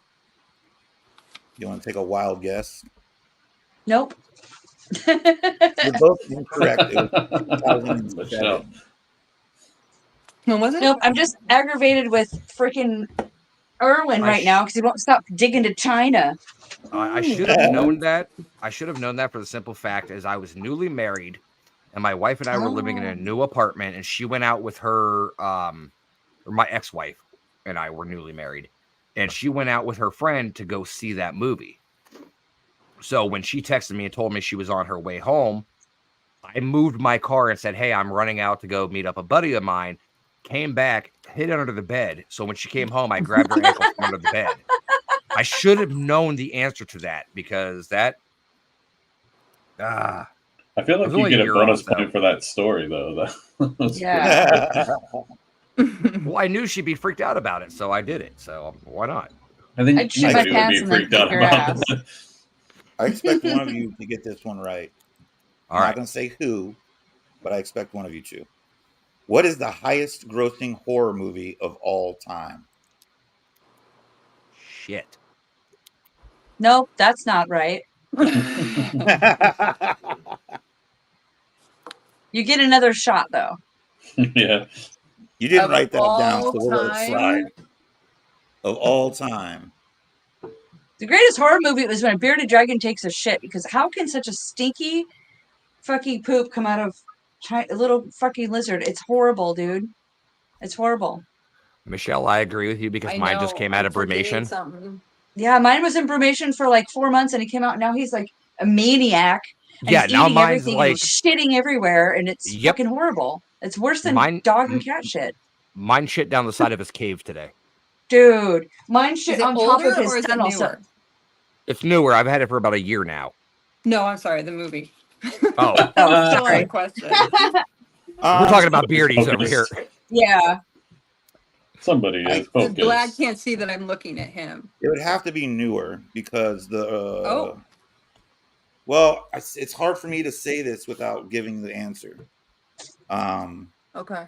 You want to take a wild guess? Nope. You're both incorrect. It was Michelle. 2007. When was it? Nope. I'm just aggravated with freaking Erwin right now because he won't stop digging to China. I should have known that. I should have known that for the simple fact is I was newly married, and my wife and I were living in a new apartment, and she went out with her, or my ex-wife and I were newly married, and she went out with her friend to go see that movie. So when she texted me and told me she was on her way home, I moved my car and said, "Hey, I'm running out to go meet up a buddy of mine." Came back, hid under the bed. So when she came home, I grabbed her ankle from under the bed. I should have known the answer to that because that. I feel like It was you only get a a year bonus off, though. point for that story, though. That's Yeah. Well, I knew she'd be freaked out about it, so I did it. So why not? I think I'd shit my anybody would pants be and then freaked out kick your about ass. that. I expect one of you to get this one right. All I'm right. not going to say who, but I expect one of you to. What is the highest grossing horror movie of all time? Shit. Nope, that's not right. You get another shot though. Yeah. You didn't Of write that down, so all we'll let it time? slide. Of all time. The greatest horror movie was when a bearded dragon takes a shit because how can such a stinky fucking poop come out of a little fucking lizard? It's horrible, dude. It's horrible. Michelle, I agree with you because I mine just know, came out I'm of forgetting brumation. something. Yeah, mine was in brumation for like 4 months and he came out. Now he's like a maniac And Yeah, he's now eating mine's everything like and shitting everywhere, and it's Yep. fucking horrible. It's worse than Mine- dog and cat shit. mine shit down the side of his cave today. Dude, mine shit Is it on top older of his or is it tunnel. So, newer? It's newer. I've had it for about a year now. No, I'm sorry, the movie. Oh, oh, Still sorry. a question. we're talking about beardies over here. Yeah. Somebody is The focused. Glad can't see that I'm looking at him. It would have to be newer because the. Oh. Well, it's hard for me to say this without giving the answer. Okay.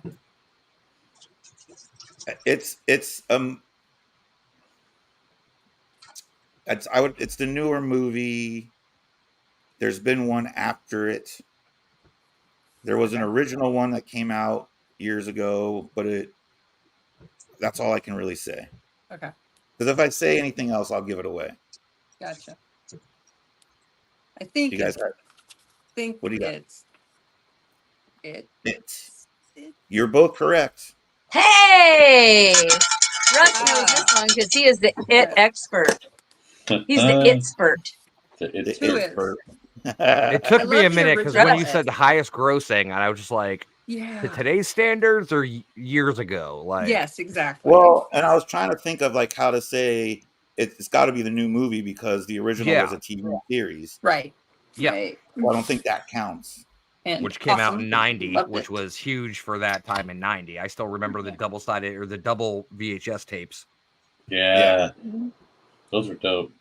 It's it's the newer movie. There's been one after it. There was an original one that came out years ago, but that's all I can really say. Okay. Because if I say anything else, I'll give it away. Gotcha. I think You guys what do you got? It's You're both correct. Hey! Russ knows this one because he is the it expert. He's the it expert. It's Who It is? It took I me love a the minute because original when you said the highest grossing, and I was just like, Yeah. to today's standards or years ago? Like, Yes, exactly. Well, and I was trying to think of like how to say it's got to be the new movie because the original was a TV series. Right. Yeah. Right. Well, I don't think that counts. And which came out awesome. in 90, Loved which it. was huge for that time in 90. I still remember the double-sided or the double VHS tapes. Yeah. Those were dope.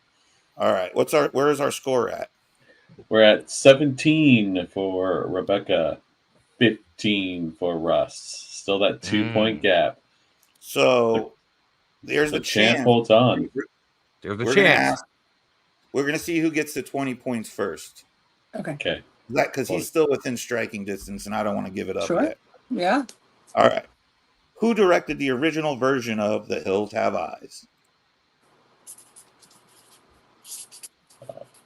All right, where's our score at? We're at 17 for Rebecca, 15 for Russ. Still that 2-point gap. So there's The a champ chance. holds on. There's the We're gonna chance. we're gonna see who gets to 20 points first. Okay. Okay. Because he's still within striking distance, and I don't want to give it up Sure. yet. Yeah. All right. Who directed the original version of The Hills Have Eyes?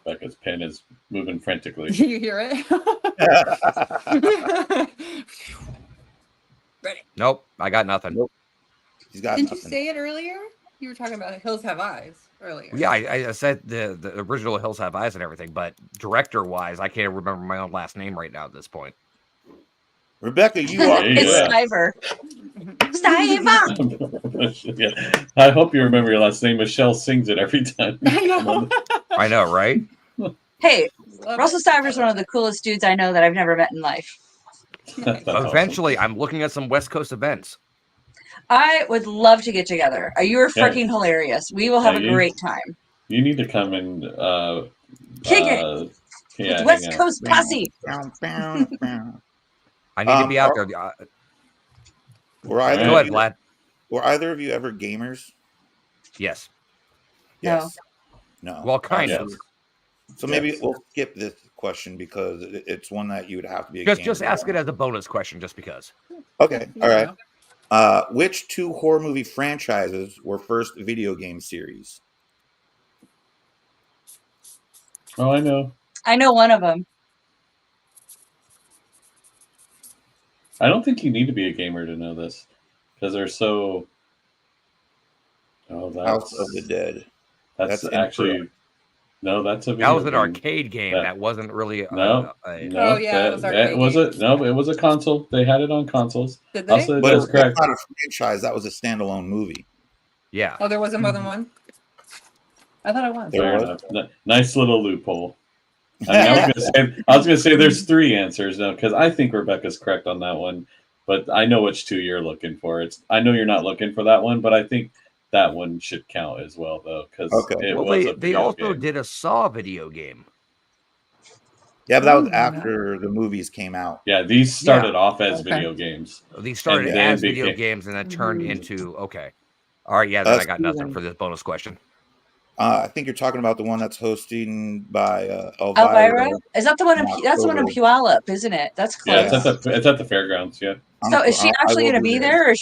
Becca's pen is moving frantically. You hear it? Ready. Nope, I got nothing. Nope. He's got Didn't nothing. you say it earlier? You were talking about Hills Have Eyes earlier. Yeah, I said the original Hills Have Eyes and everything, but director-wise, I can't remember my own last name right now at this point. Rebecca, you are It's correct. Stiver. Stiver. Yeah. I hope you remember your last name. Michelle sings it every time. I know. I know, right? Hey, Love Russell it. Stiver's one of the coolest dudes I know that I've never met in life. That's awesome. Eventually, I'm looking at some West Coast events. I would love to get together. You are Yeah. freaking hilarious. We will have Yeah, a you- great time. You need to come and Kick it. yeah, With West hang out. Coast posse. I need to be out there. Were either, Go ahead, Vlad. were either of you ever gamers? Yes. Yes. No. Well, kind Yes. of. So maybe we'll skip this question because it's one that you would have to be a Just gamer ask for. it as a bonus question, just because. Okay. All Yeah. right. Which two horror movie franchises were first video game series? Oh, I know. I know one of them. I don't think you need to be a gamer to know this because they're so. Oh, House that's of the Dead. That's That's actually incorrect. no. That's a That video was an game. arcade game. That- That wasn't really. No, a- no. Oh, yeah, it was that arcade was game. it. No, it was a console. They had it on consoles. Did I'll they? say But that's that's correct. not a franchise. That was a standalone movie. Yeah. Oh, there wasn't more than one? I thought it was. There Fair was. enough. Nice little loophole. I was gonna say there's three answers now because I think Rebecca's correct on that one, but I know which two you're looking for. I know you're not looking for that one, but I think that one should count as well though because Okay. it Well, was a they video also game. did a Saw video game. Yeah, but that was Oh, after the movies came out. Yeah, these started off as Okay. video games. These started And then as video became- games and then turned Mhm. into okay. All right, yeah, then I got nothing Steven. for this bonus question. I think you're talking about the one that's hosting by Elvira. Elvira? Is that the one in Yeah, that's the one in October. Puyallup, isn't it? That's Yeah, close. it's at the fairgrounds. Yeah, So is she I actually will going to be there. there, or is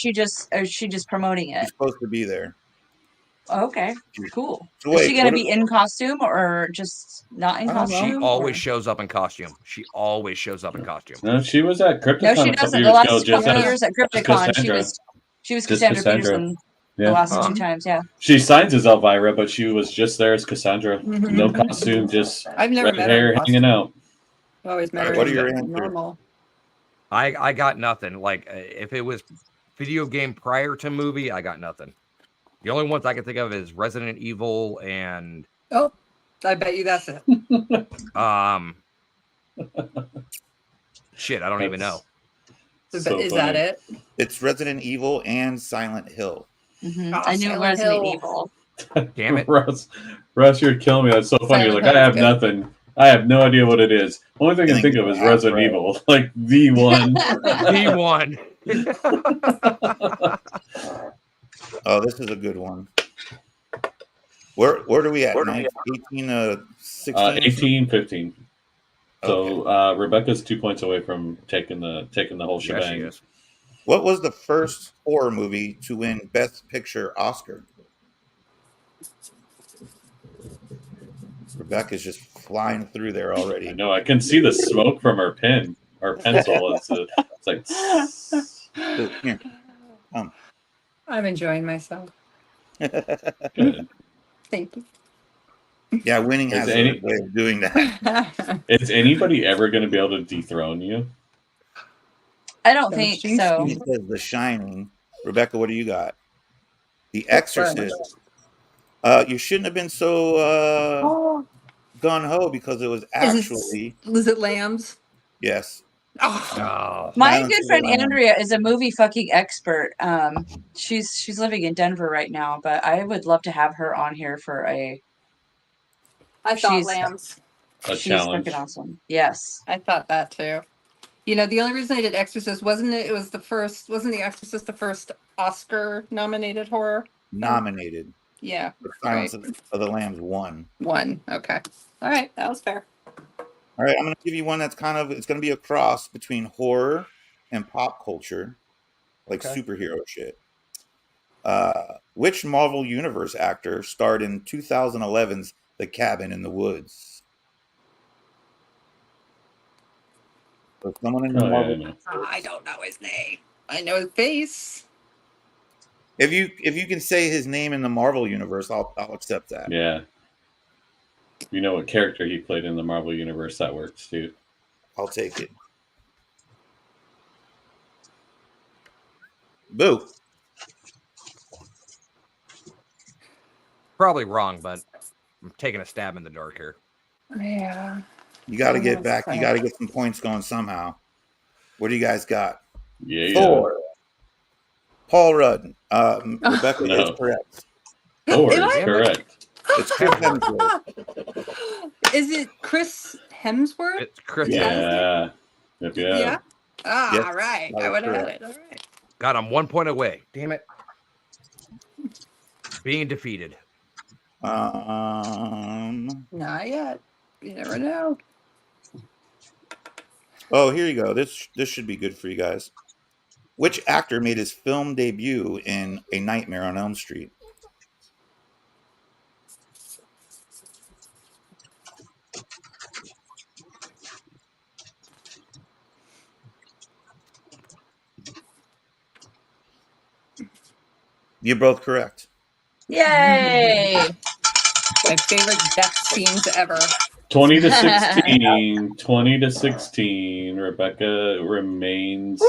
she just promoting it? She's supposed to be there. Oh, okay, cool. So Is wait, she going to what be in costume or just not in I don't know. costume? She always or- shows up in costume. She always shows up in costume. no, she was at Crypticon No, she a couple doesn't. The years last ago. Just couple as years at Crypticon, she Cassandra. was Just Cassandra Cassandra. Peterson Yeah. the last Huh. two times. Yeah. She signs as Elvira, but she was just there as Cassandra. Mhm. No costume, just I've never red met hair her. hanging out. Always All right, matters. what are your answers? Normal. I got nothing. Like if it was video game prior to movie, I got nothing. The only ones I can think of is Resident Evil and Oh, I bet you that's it. shit, I don't even know. So Is that funny. it? It's Resident Evil and Silent Hill. Mhm. Oh, I knew Silent Resident Hill. Evil. Damn it. Russ, you're killing me. That's so funny. Silent Like, I Hill is have good. nothing. I have no idea what it is. Only thing I can think of is Resident Evil. Like, the one. The one. Oh, this is a good one. Where are we at? 18, 16? 18, 15. So Okay. Rebecca's 2 points away from taking the whole Yes, shebang. she is. What was the first horror movie to win Best Picture Oscar? Rebecca's just flying through there I already. know. I can see the smoke from her pen or pencil. It's like. Luke, here. I'm enjoying myself. Good. Thank you. Yeah, winning Is has any- a way of doing that. Is anybody ever going to be able to dethrone you? I don't Don't think jinx so. He says The Shining. Rebecca, what do you got? The Exorcist. You shouldn't have been so Oh, gun ho because it was actually was it Lambs? yes. Oh, Oh. My Silence good of the friend Lambs. Andrea is a movie fucking expert. She's living in Denver right now, but I would love to have her on here for a. I thought She's- Lambs. A She's challenge. fucking awesome. Yes. I thought that too. You know, the only reason I did Exorcist wasn't The Exorcist the first Oscar nominated horror? Nominated. Yeah. The Silence of the Lambs won. One. Okay. All right. That was fair. All right, I'm going to give you one that's it's going to be a cross between horror and pop culture, like Okay. superhero shit. Which Marvel Universe actor starred in 2011's The Cabin in the Woods? So someone in the Marvel. Yeah. I don't know his name. I know his face. If you can say his name in the Marvel Universe, I'll accept that. Yeah. You know what character he played in the Marvel Universe, that works too. I'll take it. Boo. Probably wrong, but I'm taking a stab in the dark here. Yeah. You got to Oh, get back. crap. You got to get some points going somehow. What do you guys got? Yeah. Thor. Paul Rudd. Rebecca No. is correct. Thor Am is I? correct. It's Chris Hemsworth. Is it Chris Hemsworth? It's Chris. Yeah. Yep, yeah. Yeah. Ah, Yes, right. that I is would have had correct. it. All right. God, I'm 1 point away. Damn it. Being defeated. Not yet. You never know. Oh, here you go. This should be good for you guys. Which actor made his film debut in A Nightmare on Elm Street? You're both correct. Yay! My favorite death scenes ever. 20 to 16. 20 to 16. Rebecca remains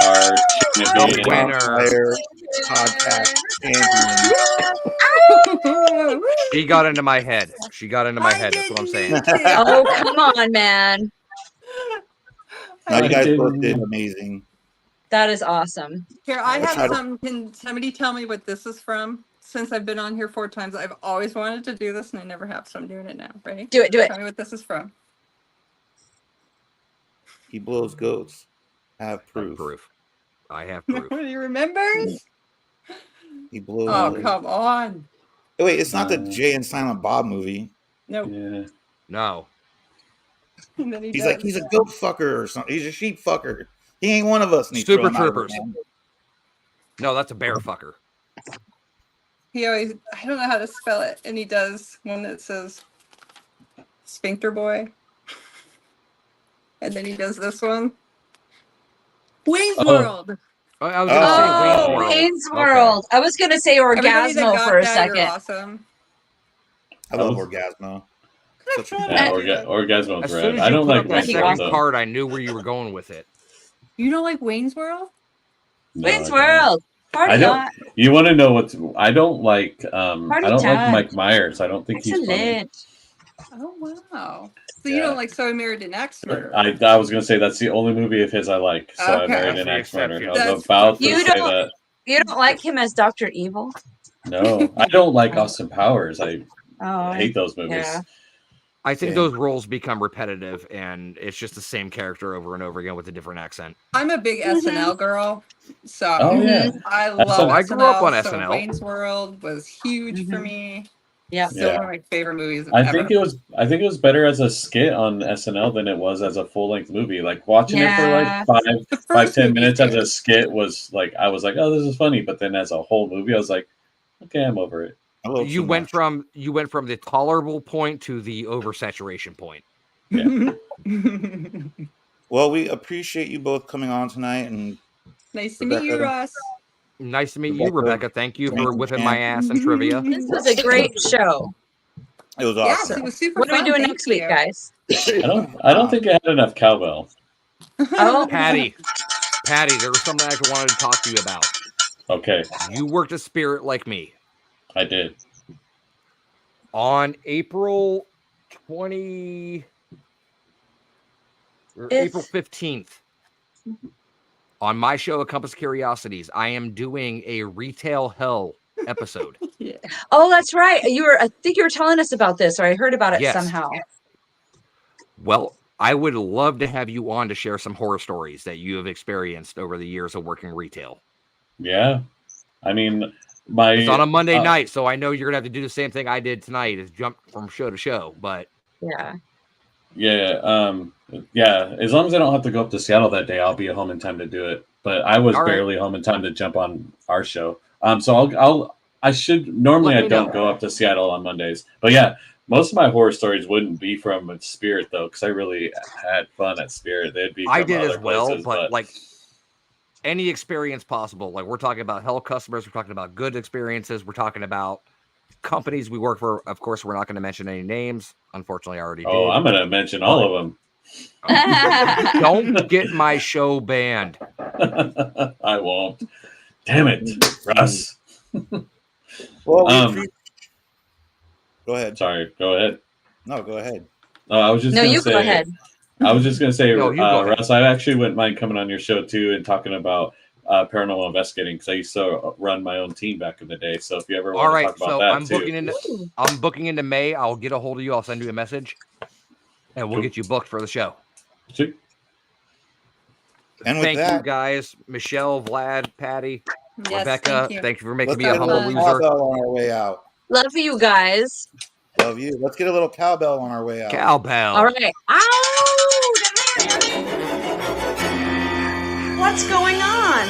our champion. Winner. Zompire podcast champion. She got into my head. That's what I'm saying. Oh, come on, man. No, you guys didn't- both did amazing. That is awesome. Here, I Let's try have to- some. Can somebody tell me what this is from? Since I've been on here 4 times, I've always wanted to do this and I never have, so I'm doing it now. Ready? Do it. Tell me what this is from. He blows goats. Have proof. I have proof. Do you remember? He blows. Oh, goats. come on. Oh, wait, it's not the Jay and Silent Bob movie. Nope. Yeah. No. And then He's does. like, he's a goat fucker or something. He's a sheep fucker. He ain't one of us. And he Super throw him out of Troopers. the window. No, that's a bear fucker. He always, I don't know how to spell it. And he does one that says Sphincter Boy. And then he does this one. Wayne's Oh. World. I was gonna say Wayne's Oh, World. Wayne's Okay. World. I was gonna say Everybody that Orgasmo got for a that, second. you're awesome. I love Orgasmo. Yeah, Orgasmo's As rad. soon as I you don't put like up that Wayne's second World though. card, I knew where you were going with it. You don't like Wayne's World? No, Wayne's I don't. World. Party I don't. on. You want to know what's? I don't like. I Party don't like time. Mike Myers. I don't think he's funny. Excellent. Oh wow. So you don't like So I Married an Axe Murderer? I was gonna say that's the only movie of his I like. So I Okay. married That's an the axe murderer. I exception. was about to You say don't- that. You don't like him as Dr. Evil? No, I don't like Austin Powers. I Oh, hate those movies. yeah. I think Same. those roles become repetitive, and it's just the same character over and over again with a different accent. I'm a big SNL girl, so Oh yeah. I That's love what- I grew up on So SNL. Wayne's World was huge for me. Yeah. Still Yeah. one of my favorite movies I ever. think it was better as a skit on SNL than it was as a full length movie. Like watching it for Yeah. like The 5, first 10 movie's minutes as good. a skit was like I was like, oh, this is funny. But then as a whole movie, I was like, okay, I'm over it. A little You too went much. from the tolerable point to the oversaturation point. Well, we appreciate you both coming on tonight, and Nice to meet you, Rebecca. Russ. Nice to meet you, Rebecca. Rebecca. Thank you for Thank you, whipping Chan. my ass in trivia. This was a great show. it was Yes, awesome. it was super What are fun. we doing Thank next week, you. guys? I don't think I had enough cowbell. Oh, Patty, there was something I actually wanted to talk to you about. Okay, You worked a spirit like me. I did. On April 20 or If- April 15th, on my show, A Compass of Curiosities, I am doing a Retail Hell episode. Yeah. Oh, that's right. I think you were telling us about this, or I heard about it Yes. somehow. Well, I would love to have you on to share some horror stories that you have experienced over the years of working retail. Yeah, I mean, my It's on a Monday night, so I know you're gonna have to do the same thing I did tonight, is jump from show to show. But Yeah. Yeah. As long as I don't have to go up to Seattle that day, I'll be home in time to do it. But I was All right. barely home in time to jump on our show. So I should normally Let I me don't know. go up to Seattle on Mondays. But yeah, most of my horror stories wouldn't be from Spirit though, because I really had fun at Spirit. They'd be from I did other as well. places, But like any experience possible, like we're talking about hell customers, we're talking about good experiences, we're talking about companies we work for. Of course, we're not going to mention any names. Unfortunately, I already did. I'm going to mention all of them. Don't get my show banned. I won't. Damn it, Russ. Well, go ahead. Sorry, go ahead. No, go ahead. I was just No, gonna you say, go ahead. I was just going to say, No, you go ahead. Russ, I actually wouldn't mind coming on your show too and talking about paranormal investigating, because I used to run my own team back in the day. So if you ever want All to right, talk about so that I'm too. booking into May. I'll get a hold of you. I'll send you a message, and we'll Cool. get you booked for the show. Sweet. And with Thank you, that, guys. Michelle, Vlad, Patty, Yes, Rebecca. thank you. For making let's me get a a humble little loser. cowbell on our way out. Love you guys. Love you. Let's get a little cowbell on our way out. Cowbell. All right. Ow! What's going on?